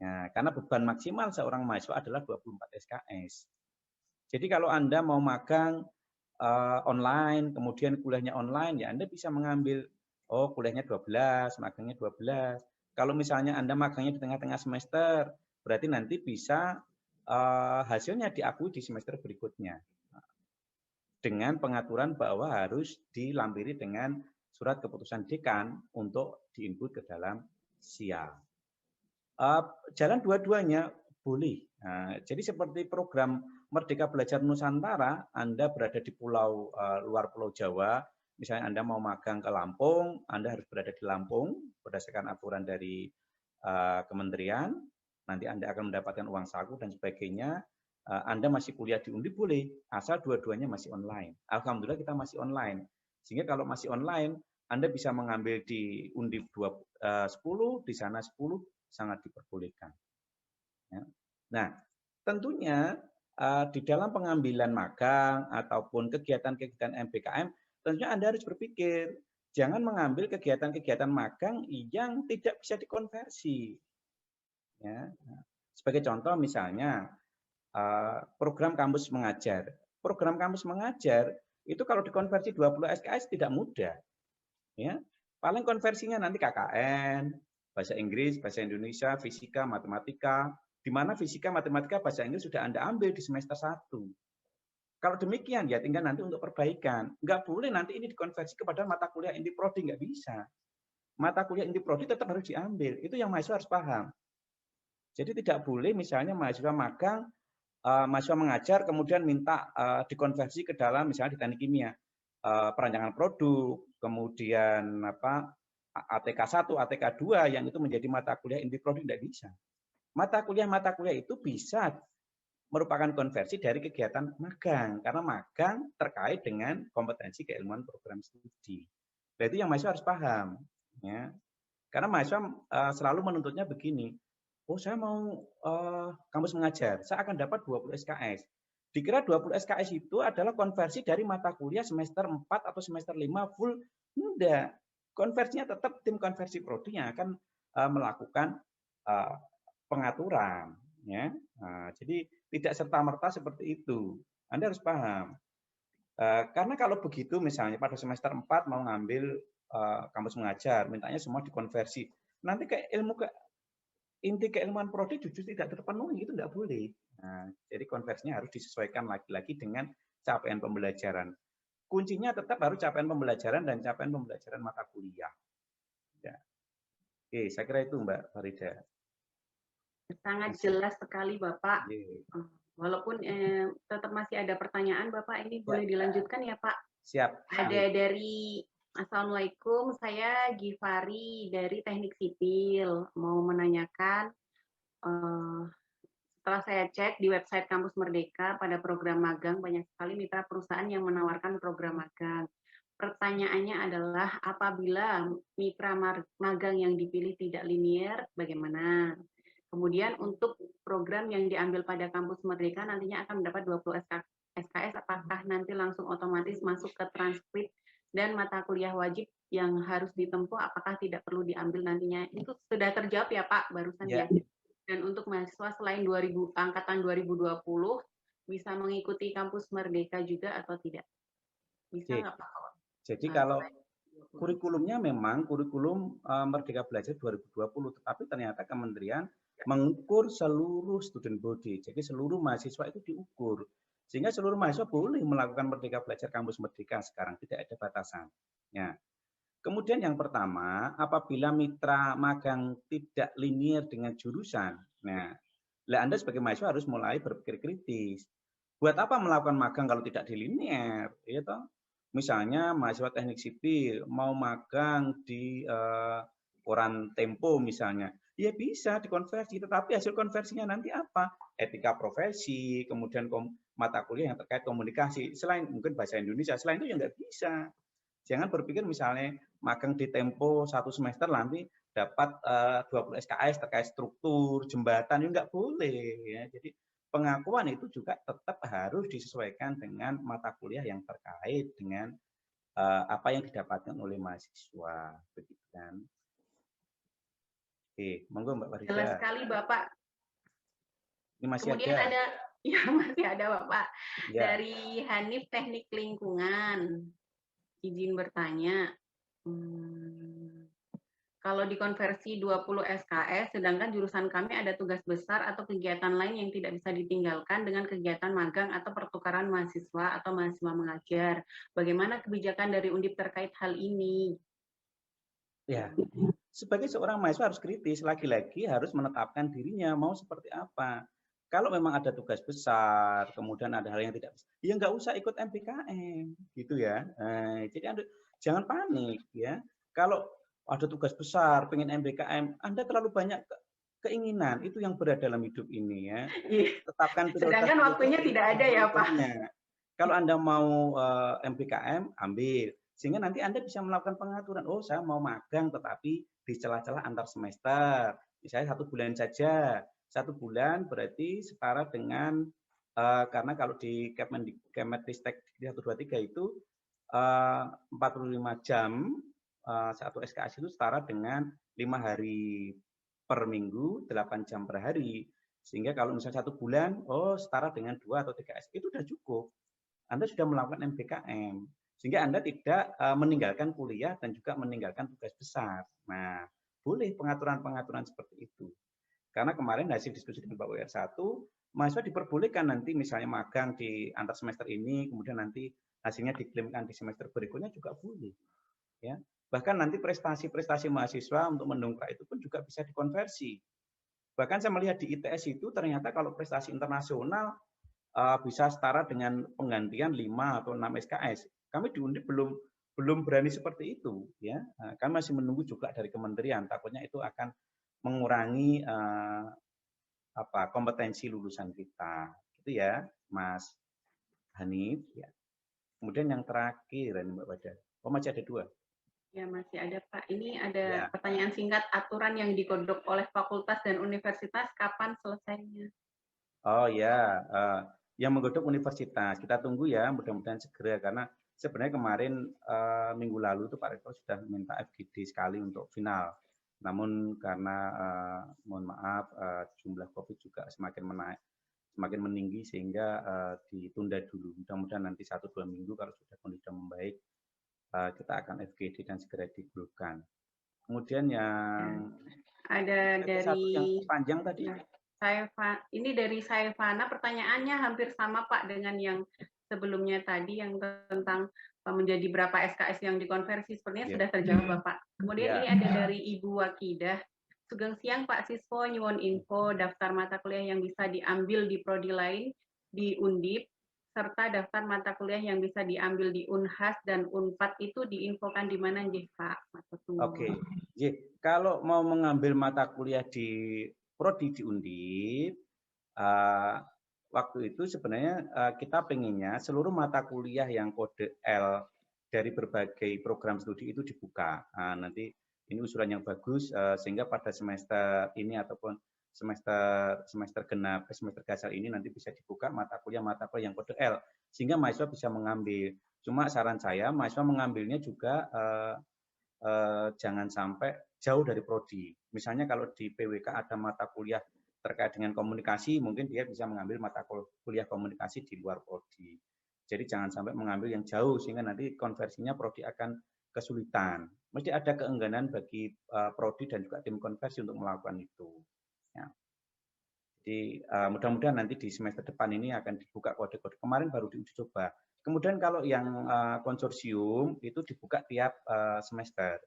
S7: Nah, karena beban maksimal seorang mahasiswa adalah 24 SKS. Jadi kalau Anda mau magang online, kemudian kuliahnya online, ya Anda bisa mengambil, kuliahnya 12, magangnya 12. Kalau misalnya Anda magangnya di tengah-tengah semester, berarti nanti bisa hasilnya diakui di semester berikutnya. Dengan pengaturan bahwa harus dilampiri dengan surat keputusan dekan untuk diinput ke dalam SIA. Jalan dua-duanya boleh. Nah, jadi seperti program Merdeka Belajar Nusantara, Anda berada di luar Pulau Jawa, misalnya Anda mau magang ke Lampung, Anda harus berada di Lampung berdasarkan aturan dari kementerian, nanti Anda akan mendapatkan uang saku dan sebagainya. Anda masih kuliah di Undip boleh, asal dua-duanya masih online. Alhamdulillah kita masih online. Sehingga kalau masih online, Anda bisa mengambil di Undip 10, di sana 10 sangat diperbolehkan. Ya. Nah, tentunya di dalam pengambilan magang ataupun kegiatan-kegiatan MBKM, tentunya Anda harus berpikir, jangan mengambil kegiatan-kegiatan magang yang tidak bisa dikonversi. Ya. Sebagai contoh misalnya, program kampus mengajar. Program kampus mengajar, itu kalau dikonversi 20 SKS tidak mudah. Ya. Paling konversinya nanti KKN, bahasa Inggris, bahasa Indonesia, fisika, matematika, di mana fisika, matematika, bahasa Inggris sudah Anda ambil di semester 1. Kalau demikian, ya tinggal nanti untuk perbaikan. Nggak boleh nanti ini dikonversi kepada mata kuliah inti prodi, nggak bisa. Mata kuliah inti prodi tetap harus diambil. Itu yang mahasiswa harus paham. Jadi tidak boleh misalnya mahasiswa magang, mahasiswa mengajar, kemudian minta dikonversi ke dalam misalnya di teknik kimia. Perancangan produk, kemudian ATK 1, ATK 2, yang itu menjadi mata kuliah inti prodi, tidak bisa. Mata kuliah itu bisa merupakan konversi dari kegiatan magang, karena magang terkait dengan kompetensi keilmuan program studi. Nah, itu yang mahasiswa harus paham. Ya. Karena mahasiswa selalu menuntutnya begini, oh saya mau kampus mengajar, saya akan dapat 20 SKS. Dikira 20 SKS itu adalah konversi dari mata kuliah semester 4 atau semester 5 full. Enggak. Konversinya tetap tim konversi prodi yang akan melakukan pengaturan, ya. Jadi tidak serta-merta seperti itu. Anda harus paham. Karena kalau begitu misalnya pada semester 4 mau ngambil kampus mengajar, mintanya semua dikonversi. Nanti inti keilmuan prodi justru tidak terpenuhi, itu tidak boleh. Nah, jadi konversinya harus disesuaikan lagi-lagi dengan capaian pembelajaran. Kuncinya tetap harus capaian pembelajaran dan capaian pembelajaran mata kuliah. Ya. Oke, saya kira itu Mbak Farida.
S1: Sangat jelas sekali Bapak. Walaupun tetap masih ada pertanyaan Bapak, ini boleh dilanjutkan ya Pak?
S7: Siap.
S1: Ada dari Assalamualaikum, saya Givari dari Teknik Sipil. Mau menanyakan, setelah saya cek di website Kampus Merdeka pada program magang, banyak sekali mitra perusahaan yang menawarkan program magang. Pertanyaannya adalah, apabila mitra magang yang dipilih tidak linear, bagaimana? Kemudian untuk program yang diambil pada Kampus Merdeka nantinya akan mendapat 20 SKS, apakah nanti langsung otomatis masuk ke transkrip dan mata kuliah wajib yang harus ditempuh, apakah tidak perlu diambil nantinya? Itu sudah terjawab ya Pak barusan ya. Dan untuk mahasiswa selain angkatan 2020 bisa mengikuti Kampus Merdeka juga atau tidak? Bisa nggak Pak?
S7: Jadi kalau kurikulumnya memang kurikulum Merdeka Belajar 2020, tetapi ternyata Kementerian mengukur seluruh student body. Jadi seluruh mahasiswa itu diukur. Sehingga seluruh mahasiswa boleh melakukan Merdeka Belajar Kampus Merdeka sekarang, tidak ada batasan. Ya. Kemudian yang pertama, apabila mitra magang tidak linear dengan jurusan, nah, Anda sebagai mahasiswa harus mulai berpikir kritis. Buat apa melakukan magang kalau tidak dilinear? Ya toh? Misalnya mahasiswa teknik sipil mau magang di koran Tempo misalnya, ya bisa dikonversi, tetapi hasil konversinya nanti apa? Etika profesi, kemudian mata kuliah yang terkait komunikasi, selain mungkin bahasa Indonesia, selain itu ya nggak bisa. Jangan berpikir misalnya magang di Tempo 1 semester nanti dapat 20 SKS terkait struktur, jembatan, ya nggak boleh. Ya. Jadi pengakuan itu juga tetap harus disesuaikan dengan mata kuliah yang terkait dengan apa yang didapatkan oleh mahasiswa. Begitu kan. Oke, monggo Mbak Farida.
S1: Jelas sekali Bapak.
S7: Ini masih
S1: kemudian ada ya masih ada Bapak.
S7: Ya.
S1: Dari Hanif Teknik Lingkungan. Izin bertanya, kalau dikonversi 20 SKS, sedangkan jurusan kami ada tugas besar atau kegiatan lain yang tidak bisa ditinggalkan dengan kegiatan magang atau pertukaran mahasiswa atau mahasiswa mengajar. Bagaimana kebijakan dari Undip terkait hal ini?
S7: Ya, sebagai seorang mahasiswa harus kritis, lagi-lagi harus menetapkan dirinya mau seperti apa. Kalau memang ada tugas besar, kemudian ada hal yang tidak bisa, ya nggak usah ikut MBKM, gitu ya. Jadi Anda jangan panik ya. Kalau ada tugas besar, pengen MBKM, Anda terlalu banyak keinginan, itu yang berat dalam hidup ini ya. Tetapkan prioritas.
S1: Sedangkan waktunya tidak ada ya Pak.
S7: Kalau Anda mau MBKM, ambil. Sehingga nanti Anda bisa melakukan pengaturan, oh saya mau magang tetapi di celah-celah antar semester, misalnya 1 bulan saja. 1 bulan berarti setara dengan, karena kalau di Kemendikbud 123 itu 45 jam, 1 SKS itu setara dengan 5 hari per minggu, 8 jam per hari. Sehingga kalau misalnya 1 bulan, oh setara dengan 2 atau 3 SKS, itu sudah cukup. Anda sudah melakukan MBKM. Sehingga Anda tidak meninggalkan kuliah dan juga meninggalkan tugas besar. Nah, boleh pengaturan-pengaturan seperti itu. Karena kemarin hasil diskusi dengan Pak WR1, mahasiswa diperbolehkan nanti misalnya magang di antar semester ini, kemudian nanti hasilnya diklaimkan di semester berikutnya juga boleh. Ya. Bahkan nanti prestasi-prestasi mahasiswa untuk mendongkrak itu pun juga bisa dikonversi. Bahkan saya melihat di ITS itu ternyata kalau prestasi internasional bisa setara dengan penggantian 5 atau 6 SKS. Kami di Undip belum berani seperti itu, ya. Kami masih menunggu juga dari kementerian. Takutnya itu akan mengurangi kompetensi lulusan kita, gitu ya, Mas Hanif. Ya. Kemudian yang terakhir, Mbak Bada. Oh masih ada 2.
S1: Ya masih ada Pak. Ini ada pertanyaan singkat, aturan yang digodok oleh fakultas dan universitas kapan selesainya?
S7: Oh ya, yang menggodok universitas. Kita tunggu ya, mudah-mudahan segera karena sebenarnya kemarin minggu lalu itu Pak Rektor sudah minta FGD sekali untuk final. Namun karena mohon maaf jumlah COVID juga semakin meninggi sehingga ditunda dulu. Mudah-mudahan nanti 1-2 minggu kalau sudah kondisi membaik kita akan FGD dan segera digulirkan. Kemudian yang
S1: ada dari
S7: yang panjang tadi.
S1: Ini dari Saifana, pertanyaannya hampir sama Pak dengan yang sebelumnya tadi yang tentang menjadi berapa SKS yang dikonversi, sepertinya sudah terjawab Bapak. Kemudian ini ada dari Ibu Wakidah. Sugeng siang Pak Siswo, nyuwun info daftar mata kuliah yang bisa diambil di prodi lain di Undip, serta daftar mata kuliah yang bisa diambil di Unhas dan Unpad itu diinfokan di mana nggih Pak?
S7: Oke, kalau mau mengambil mata kuliah di prodi di Undip, waktu itu sebenarnya kita pengennya seluruh mata kuliah yang kode L dari berbagai program studi itu dibuka. Nanti ini usulan yang bagus sehingga pada semester ini ataupun semester genap, semester gasal ini nanti bisa dibuka mata kuliah yang kode L sehingga mahasiswa bisa mengambil. Cuma saran saya mahasiswa mengambilnya juga jangan sampai jauh dari prodi. Misalnya kalau di PWK ada mata kuliah terkait dengan komunikasi, mungkin dia bisa mengambil mata kuliah komunikasi di luar prodi. Jadi jangan sampai mengambil yang jauh sehingga nanti konversinya prodi akan kesulitan. Mesti ada keengganan bagi prodi dan juga tim konversi untuk melakukan itu. Ya. Jadi mudah-mudahan nanti di semester depan ini akan dibuka kode-kode. Kemarin baru diuji coba. Kemudian kalau yang konsorsium itu dibuka tiap semester.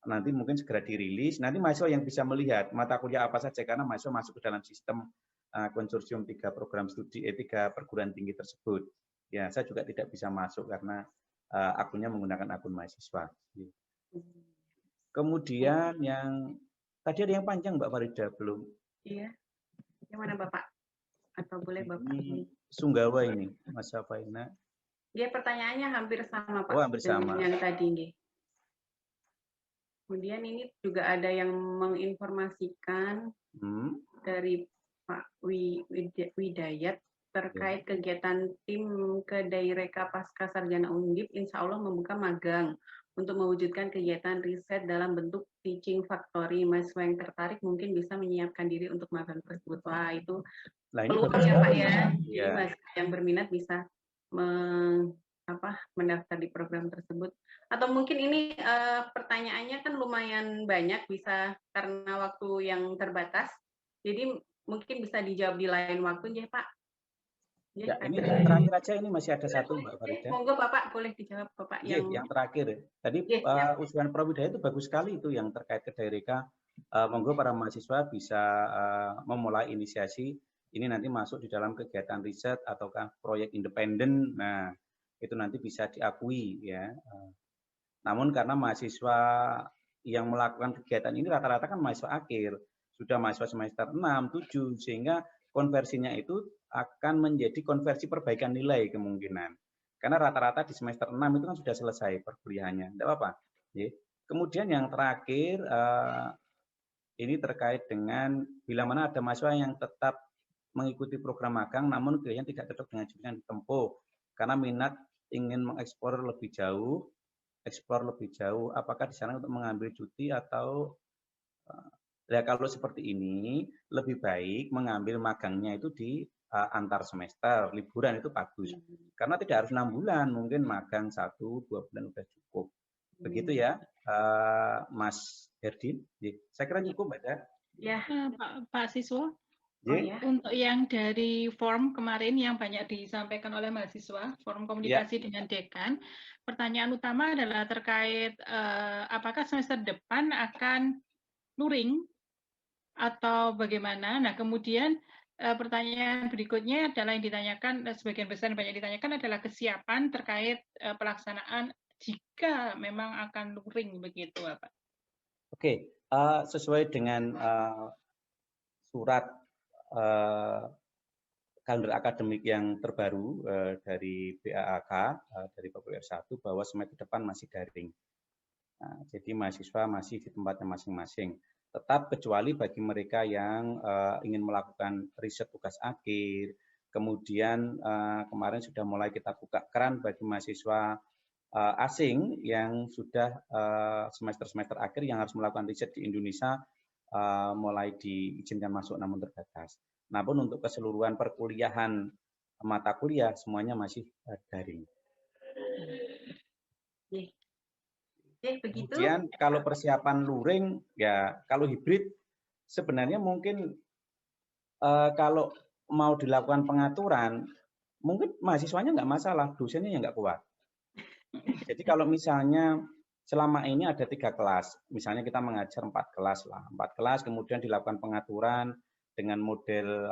S7: Nanti mungkin segera dirilis. Nanti mahasiswa yang bisa melihat mata kuliah apa saja karena mahasiswa masuk ke dalam sistem konsorsium 3 program studi 3 perguruan tinggi tersebut. Ya, saya juga tidak bisa masuk karena akunnya menggunakan akun mahasiswa. Kemudian yang tadi ada yang panjang Mbak Farida belum?
S1: Iya. Yang mana Bapak? Atau boleh Bapak?
S7: Sunggawa ini, Mas Safaina.
S1: Dia pertanyaannya hampir sama Pak.
S7: Oh, hampir sama.
S1: Yang tadi nggih. Kemudian ini juga ada yang menginformasikan dari Pak Widayat terkait kegiatan tim Kedaireka Pasca Sarjana Undip, insya Allah membuka magang untuk mewujudkan kegiatan riset dalam bentuk teaching factory. Mahasiswa yang tertarik mungkin bisa menyiapkan diri untuk magang tersebut. Wah, itu peluang ya Pak ya. Jadi mahasiswa yang berminat bisa mendaftar di program tersebut. Atau mungkin ini pertanyaannya kan lumayan banyak, bisa karena waktu yang terbatas. Jadi mungkin bisa dijawab di lain waktu ya Pak.
S7: Ya, ini terakhir aja, ini masih ada satu Mbak Farida.
S1: Monggo Bapak, boleh dijawab Bapak.
S7: Yang terakhir. Tadi usulan Prof Widayat itu bagus sekali itu yang terkait ke Daireka. Monggo para mahasiswa bisa memulai inisiasi. Ini nanti masuk di dalam kegiatan riset ataukah proyek independen. Nah, itu nanti bisa diakui ya. Namun karena mahasiswa yang melakukan kegiatan ini rata-rata kan mahasiswa akhir. Sudah mahasiswa semester 6, 7, sehingga konversinya itu akan menjadi konversi perbaikan nilai kemungkinan. Karena rata-rata di semester 6 itu kan sudah selesai perkuliahannya. Tidak apa-apa. Kemudian yang terakhir, ini terkait dengan bila mana ada mahasiswa yang tetap mengikuti program magang, namun kuliahnya tidak cocok dengan jurusan yang ditempuh. Karena minat ingin mengeksplor lebih jauh, apakah di sana untuk mengambil cuti atau ya kalau seperti ini lebih baik mengambil magangnya itu di antar semester, liburan itu bagus. Karena tidak harus 6 bulan, mungkin magang 1-2 bulan sudah cukup. Begitu ya, Mas Herdin. Saya kira cukup ada.
S9: Ya, Pak Siswa.
S1: Oh, ya.
S9: Untuk yang dari form kemarin yang banyak disampaikan oleh mahasiswa, form komunikasi dengan dekan, pertanyaan utama adalah terkait apakah semester depan akan luring atau bagaimana. Nah, kemudian pertanyaan berikutnya adalah yang ditanyakan, sebagian besar banyak ditanyakan adalah kesiapan terkait pelaksanaan jika memang akan luring begitu, Bapak. Oke,
S7: sesuai dengan surat kalender akademik yang terbaru dari BAAK, dari PPR1, bahwa semester depan masih daring. Nah, jadi mahasiswa masih di tempatnya masing-masing. Tetap kecuali bagi mereka yang ingin melakukan riset tugas akhir, kemudian kemarin sudah mulai kita buka keran bagi mahasiswa asing yang sudah semester-semester akhir yang harus melakukan riset di Indonesia, mulai diizinkan masuk namun terbatas. Namun untuk keseluruhan perkuliahan mata kuliah semuanya masih daring.
S1: Begitu.
S7: Kemudian kalau persiapan luring, ya kalau hibrid sebenarnya mungkin kalau mau dilakukan pengaturan, mungkin mahasiswanya nggak masalah, dosennya yang nggak kuat. Jadi kalau misalnya selama ini ada 3 kelas, misalnya kita mengajar 4 kelas lah, 4 kelas kemudian dilakukan pengaturan dengan model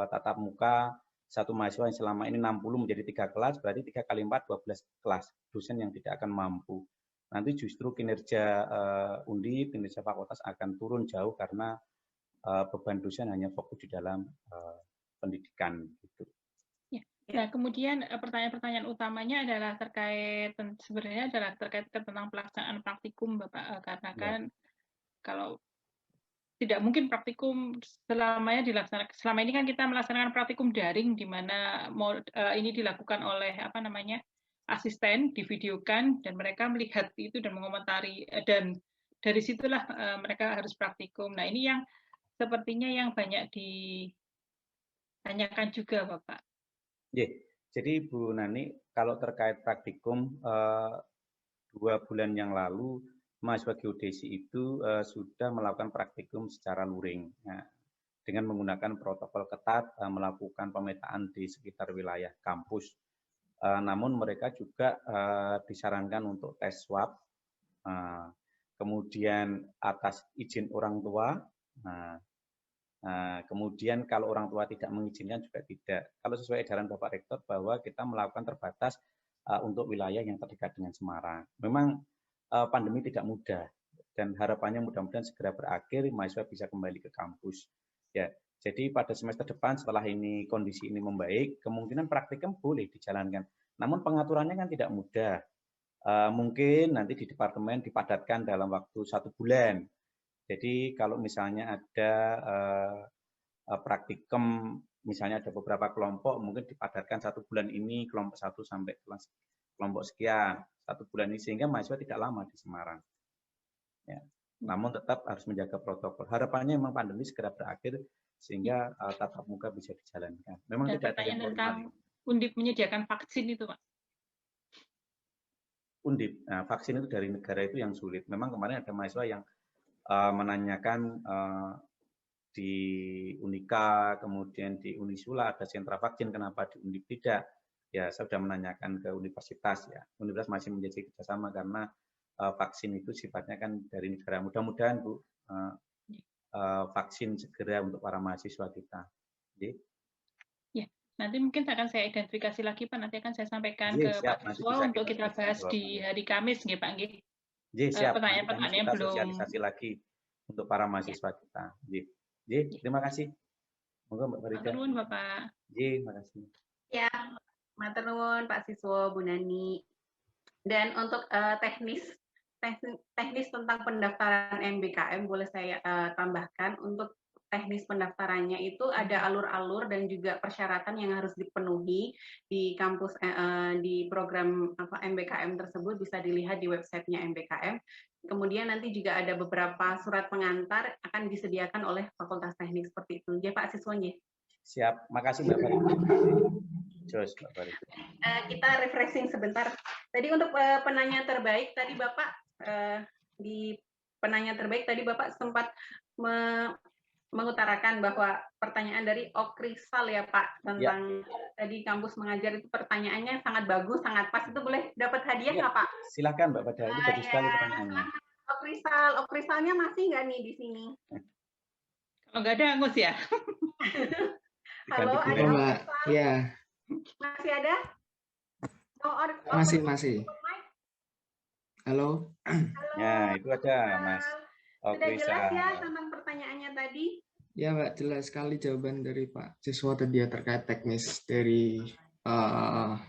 S7: tatap muka, satu mahasiswa yang selama ini 60 menjadi 3 kelas, berarti 3 kali 4, 12 kelas, dosen yang tidak akan mampu. Nanti justru kinerja Undip, kinerja fakultas akan turun jauh karena beban dosen hanya fokus di dalam pendidikan. Gitu.
S9: Nah, kemudian pertanyaan-pertanyaan utamanya adalah terkait tentang pelaksanaan praktikum, Bapak, karena kan kalau tidak mungkin praktikum selama ini kan kita melaksanakan praktikum daring di mana ini dilakukan oleh asisten, divideokan dan mereka melihat itu dan mengomentari dan dari situlah mereka harus praktikum. Nah, ini yang sepertinya yang banyak ditanyakan juga, Bapak.
S7: Jadi Bu Nani, kalau terkait praktikum 2 bulan yang lalu mahasiswa geodesi itu sudah melakukan praktikum secara luring, dengan menggunakan protokol ketat, melakukan pemetaan di sekitar wilayah kampus. Namun mereka juga disarankan untuk tes swab, kemudian atas izin orang tua. Kemudian kalau orang tua tidak mengizinkan juga tidak. Kalau sesuai edaran Bapak Rektor bahwa kita melakukan terbatas untuk wilayah yang terdekat dengan Semarang. Memang pandemi tidak mudah dan harapannya mudah-mudahan segera berakhir, mahasiswa bisa kembali ke kampus. Ya, jadi pada semester depan setelah ini kondisi ini membaik, kemungkinan praktikum boleh dijalankan. Namun pengaturannya kan tidak mudah. Mungkin nanti di departemen dipadatkan dalam waktu 1 bulan. Jadi kalau misalnya ada praktikum, misalnya ada beberapa kelompok, mungkin dipadatkan 1 bulan ini kelompok 1 sampai kelompok sekian, 1 bulan ini sehingga mahasiswa tidak lama di Semarang. Ya. Namun tetap harus menjaga protokol. Harapannya memang pandemi segera berakhir sehingga tatap muka bisa dijalankan. Memang tidak ada yang
S9: tentang Undip menyediakan vaksin itu, Pak.
S7: Undip, vaksin itu dari negara itu yang sulit. Memang kemarin ada mahasiswa yang menanyakan di Unika, kemudian di Unisula ada sentra vaksin, kenapa di Undip tidak? Ya, saya sudah menanyakan ke universitas ya. Universitas masih menjadi kerjasama karena vaksin itu sifatnya kan dari negara. Mudah-mudahan Bu, vaksin segera untuk para mahasiswa kita.
S9: Ya, nanti mungkin akan saya identifikasi lagi Pak. Nanti akan saya sampaikan ke Pak Siswa untuk kita bahas di hari Kamis, nggih Pak. Nggih.
S7: Siap.
S9: Pertanyaan-pertanyaan
S7: kita
S9: belum
S7: sosialisasi lagi untuk para mahasiswa kita. Terima kasih. Moga Mbak Farida.
S9: Terima kasih, Bapak.
S7: Terima kasih.
S1: Ya, Matur nuwun Pak Siswo, Bu Nani. Dan untuk teknis tentang pendaftaran MBKM boleh saya tambahkan. Untuk teknis pendaftarannya itu ada alur-alur dan juga persyaratan yang harus dipenuhi di kampus di program MBKM tersebut, bisa dilihat di websitenya MBKM. Kemudian nanti juga ada beberapa surat pengantar akan disediakan oleh Fakultas Teknik seperti itu. Ya Pak Siswonya.
S7: Siap, makasih Mbak Farid. Jos, Mbak Farid.
S1: Kita refreshing sebentar. Tadi untuk penanya terbaik tadi Bapak di penanya terbaik tadi Bapak sempat mengutarakan bahwa pertanyaan dari Okrisal ya Pak tentang tadi kampus mengajar itu pertanyaannya sangat bagus, sangat pas. Itu boleh dapat hadiah nggak Pak?
S7: Silakan Mbak Pada, itu bagus sekali pertanyaannya.
S1: Okrisalnya masih nggak nih di sini?
S9: Kalau nggak ada Angus ya.
S1: Halo, ada
S11: Mbak. Iya.
S1: Masih ada?
S11: Masih. Halo.
S7: Ya, itu ada Mas.
S1: Sudah jelas ya tentang pertanyaannya tadi?
S11: Ya Mbak, jelas sekali jawaban dari Pak Siswo tadi ya terkait teknis dari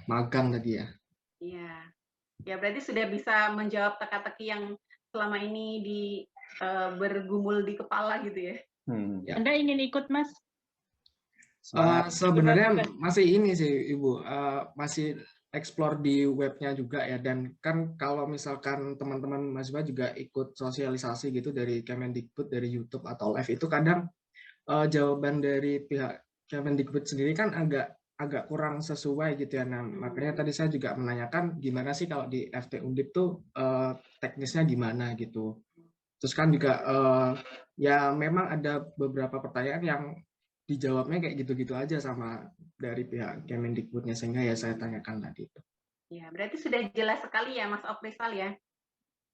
S11: magang tadi ya.
S1: Iya. Ya berarti sudah bisa menjawab teka-teki yang selama ini bergumul di kepala gitu ya.
S11: Ya.
S9: Anda ingin ikut Mas?
S11: Sebenarnya masih ini sih Ibu, masih explore di webnya juga ya, dan kan kalau misalkan teman-teman mahasiswa juga ikut sosialisasi gitu dari Kemendikbud, dari YouTube atau live, itu kadang jawaban dari pihak Kemendikbud sendiri kan agak kurang sesuai gitu ya. Nah makanya tadi saya juga menanyakan gimana sih kalau di FT Undip tuh teknisnya gimana gitu. Terus kan juga ya memang ada beberapa pertanyaan yang dijawabnya kayak gitu-gitu aja sama dari pihak Kemendikbudnya, sehingga ya saya tanyakan tadi itu.
S1: Ya, berarti sudah jelas sekali ya Mas Okrisal ya?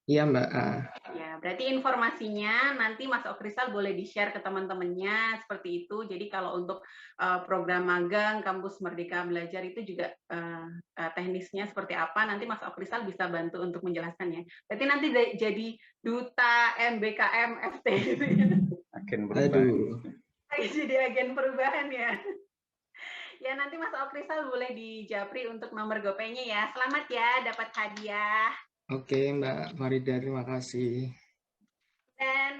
S11: Iya Mbak.
S1: Ya, berarti informasinya nanti Mas Okrisal boleh di-share ke teman-temannya seperti itu. Jadi kalau untuk program magang Kampus Merdeka Belajar itu juga teknisnya seperti apa, nanti Mas Okrisal bisa bantu untuk menjelaskannya. Berarti nanti jadi duta MBKM FT gitu ya?
S7: Agen perubahan.
S1: Jadi agen perubahan ya. Ya nanti Mas Okrisal boleh dijapri untuk nomor GoPay-nya ya. Selamat ya dapat hadiah.
S11: Oke Mbak Farida, terima kasih.
S1: Dan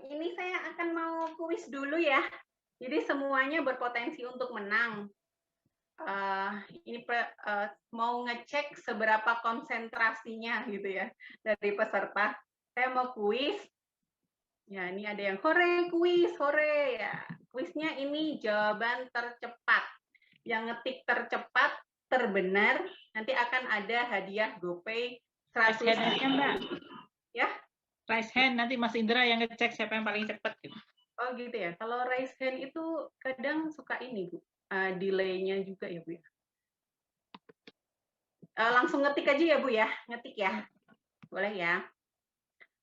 S1: ini saya akan mau kuis dulu ya. Jadi semuanya berpotensi untuk menang. Mau ngecek seberapa konsentrasinya gitu ya dari peserta. Saya mau kuis. Ya, ini ada yang hore kuis, hore ya. Kuisnya ini jawaban tercepat. Yang ngetik tercepat, terbenar, nanti akan ada hadiah GoPay 100.
S9: Raise hand ya, Mbak.
S1: Ya?
S9: Raise hand, nanti Mas Indra yang ngecek siapa yang paling cepat gitu.
S1: Oh gitu ya. Kalau raise hand itu kadang suka ini, Bu. Delay-nya juga ya, Bu ya. Langsung ngetik aja ya, Bu ya. Ngetik ya. Boleh ya.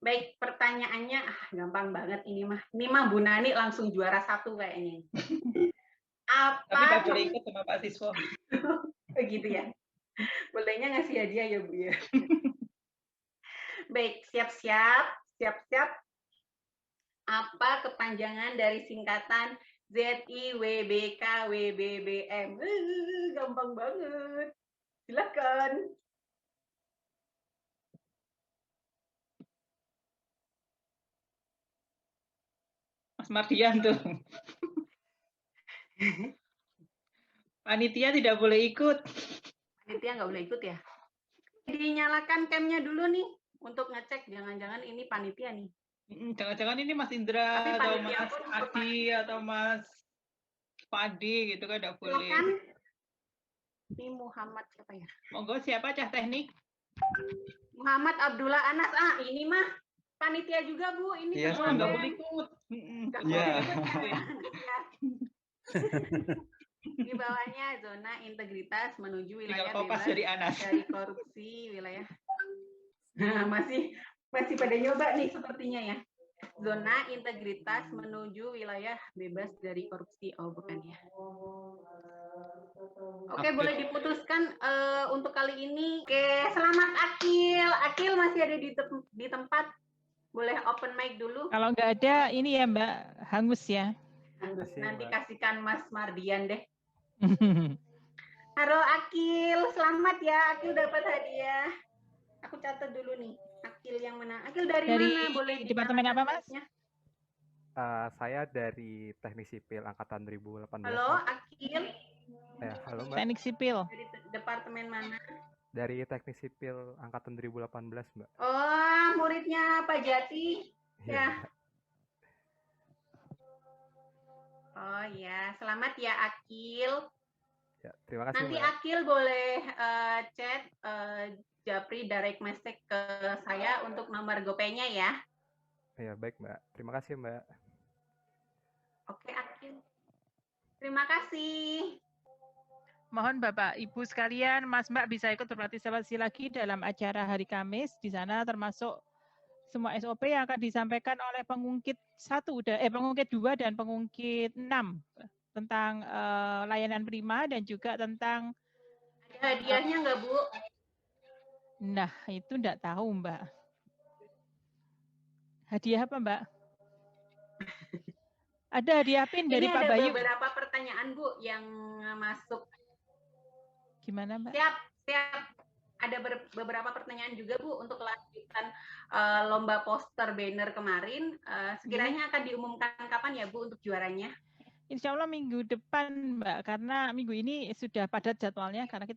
S1: Baik, pertanyaannya gampang banget ini mah. Ini mah Bu Nani langsung juara 1 kayaknya.
S9: Tapi nggak boleh ikut sama Pak Siswo.
S1: Begitu ya. Bolehnya ngasih hadiah ya Bu ya. Baik, siap-siap. Apa kepanjangan dari singkatan ZIWBKWBBM? Gampang banget. Silakan.
S9: Mas Mardian tuh. Panitia tidak boleh ikut.
S1: Panitia nggak boleh ikut ya? Dinyalakan cam-nya dulu nih untuk ngecek, jangan-jangan ini panitia nih.
S9: Jangan-jangan ini Mas Indra atau Mas Adi atau Mas Padi gitu kan tidak boleh.
S1: Silakan. Ini Muhammad siapa ya?
S9: Monggo siapa cah teknik?
S1: Muhammad Abdullah Anas. Ini mah panitia juga Bu. Ini
S9: ya, nggak boleh ikut.
S1: Iya. Di bawahnya zona integritas menuju wilayah bebas dari korupsi wilayah. Nah, masih pada nyoba nih sepertinya ya. Zona integritas menuju wilayah bebas dari korupsi. Oh, bukan ya. Oke, boleh diputuskan untuk kali ini. Oke, selamat Akil. Akil masih ada di tempat. Boleh open mic dulu.
S12: Kalau nggak ada, ini ya Mbak, hangus ya.
S1: Hangus. Nanti kasihkan Mas Mardian deh. Halo Akil, selamat ya. Akil dapat hadiah. Aku catat dulu nih. Akil yang menang. Akil dari mana? Boleh
S12: departemen apa, Mas?
S13: Saya dari Teknik Sipil Angkatan 2018.
S1: Halo Akil.
S13: Halo Mbak.
S12: Teknik Sipil.
S1: Dari departemen mana?
S13: Dari Teknik Sipil Angkatan 2018 Mbak.
S1: Oh, muridnya Pak Jati. Ya. Oh ya, selamat ya Akil.
S13: Ya, terima kasih
S1: Nanti
S13: Mbak.
S1: Akil boleh chat Japri direct message ke saya untuk nomor GoPay-nya ya.
S13: Ya, baik Mbak. Terima kasih Mbak.
S1: Oke Akil. Terima kasih.
S12: Mohon Bapak Ibu sekalian, Mas Mbak bisa ikut berpartisipasi lagi dalam acara hari Kamis. Di sana termasuk semua SOP yang akan disampaikan oleh pengungkit 2 dan pengungkit 6 tentang layanan prima dan juga tentang
S1: ada hadiahnya nggak Bu?
S12: Nah, itu enggak tahu Mbak. Hadiah apa Mbak? Ada hadiah PIN dari Pak Bayu.
S1: Ini ada beberapa pertanyaan Bu yang masuk.
S12: Gimana Mbak?
S1: Siap. Ada beberapa pertanyaan juga Bu untuk lanjutan lomba poster banner kemarin. Sekiranya akan diumumkan kapan ya Bu untuk juaranya?
S12: Insya Allah minggu depan Mbak, karena minggu ini sudah padat jadwalnya karena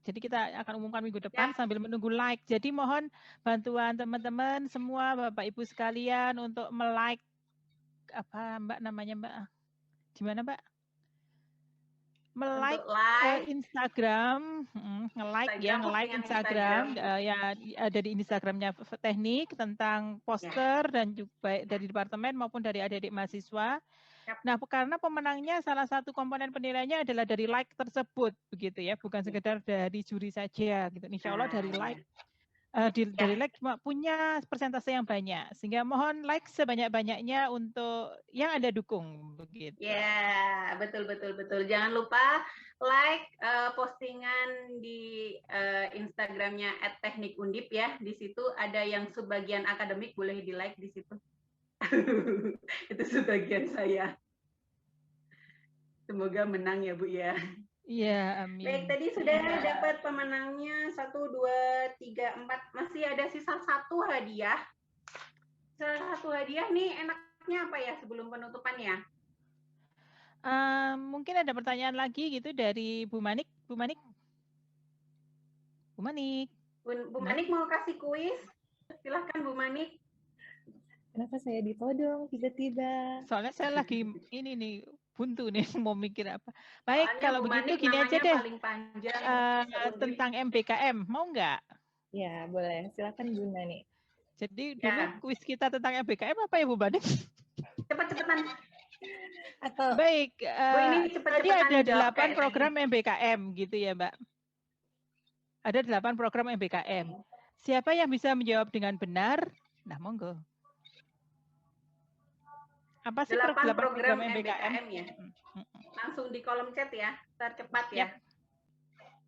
S12: jadi kita akan umumkan minggu depan sambil menunggu like. Jadi mohon bantuan teman-teman semua Bapak Ibu sekalian untuk like apa Mbak namanya Mbak? Gimana Mbak? Like Instagram, nge-like Instagram, ya ada di Instagramnya teknik tentang poster dan juga dari departemen maupun dari adik-adik mahasiswa. Nah, karena pemenangnya salah satu komponen penilaiannya adalah dari like tersebut, begitu ya, bukan sekedar dari juri saja, gitu. Insya Allah dari like. Dari like punya persentase yang banyak, sehingga mohon like sebanyak-banyaknya untuk yang Anda dukung, begitu.
S1: Ya, betul. Jangan lupa like postingan di Instagramnya @teknikundip ya. Di situ ada yang subbagian akademik, boleh di like di situ. Itu sebagian saya. Semoga menang ya Bu ya.
S12: Iya, amin.
S1: Baik, tadi sudah dapat pemenangnya 1, 2, 3, 4. Masih ada sisa 1 hadiah. Sisa 1 hadiah nih enaknya apa ya sebelum penutupan ya?
S12: Mungkin ada pertanyaan lagi gitu dari Bu Manik. Bu Manik
S1: mau kasih kuis? Silahkan Bu Manik.
S14: Kenapa saya ditodong tiba-tiba?
S12: Soalnya saya lagi ini nih buntu nih mau mikir apa. Baik, kalau begitu gini aja deh. Tentang MBKM, mau nggak?
S14: Ya, boleh. Silakan Bu Nani.
S12: Jadi dulu kuis kita tentang MBKM apa ya Bu Manik?
S1: Cepat-cepatan.
S12: Baik, tadi ada 8 program MBKM gitu ya Mbak. Ada 8 program MBKM. Siapa yang bisa menjawab dengan benar? Nah, monggo. Apa sih
S1: 8 program MBKM ya? Langsung di kolom chat ya, tercepat ya.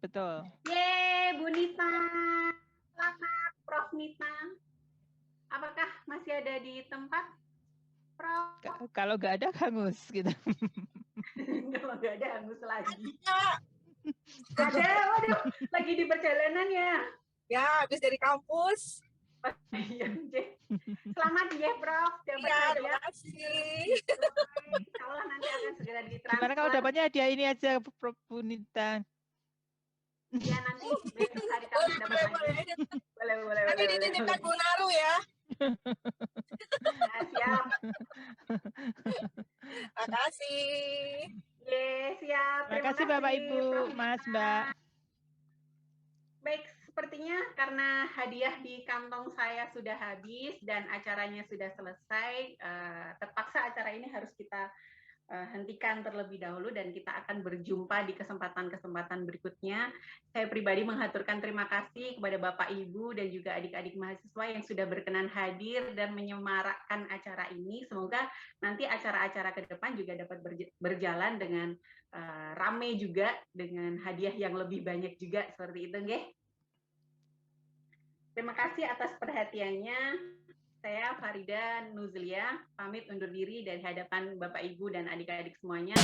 S12: Betul.
S1: Yeay, Bu Nita. Selamat, Prof. Nita. Apakah masih ada di tempat, Prof?
S12: Kalau nggak ada, hangus gitu.
S1: Kalau nggak ada, hangus lagi. Ada, waduh, lagi di perjalanan ya?
S15: Ya, habis dari kampus.
S1: Selamat ya, Prof. Dapat
S15: hadiah. Terima kasih.
S1: Insya Allah nanti akan segera ditransfer.
S12: Gimana kalau dapatnya hadiah ini aja, Prof. Nita?
S1: Iya, nanti besok hari Kamis dapat lagi. Boleh.
S15: Nanti dititipkan Bu Naru ya.
S1: Siap.
S15: Makasih.
S1: Siap.
S12: Terima kasih Bapak Ibu, Mas, Mbak.
S1: Baik, sepertinya karena hadiah di kantong saya sudah habis dan acaranya sudah selesai, terpaksa acara ini harus kita hentikan terlebih dahulu dan kita akan berjumpa di kesempatan-kesempatan berikutnya. Saya pribadi mengaturkan terima kasih kepada Bapak Ibu dan juga adik-adik mahasiswa yang sudah berkenan hadir dan menyemarakkan acara ini. Semoga nanti acara-acara ke depan juga dapat berjalan dengan rame juga, dengan hadiah yang lebih banyak juga seperti itu, nggih. Terima kasih atas perhatiannya. Saya Farida Nuzlia, pamit undur diri dari hadapan Bapak Ibu dan adik-adik semuanya.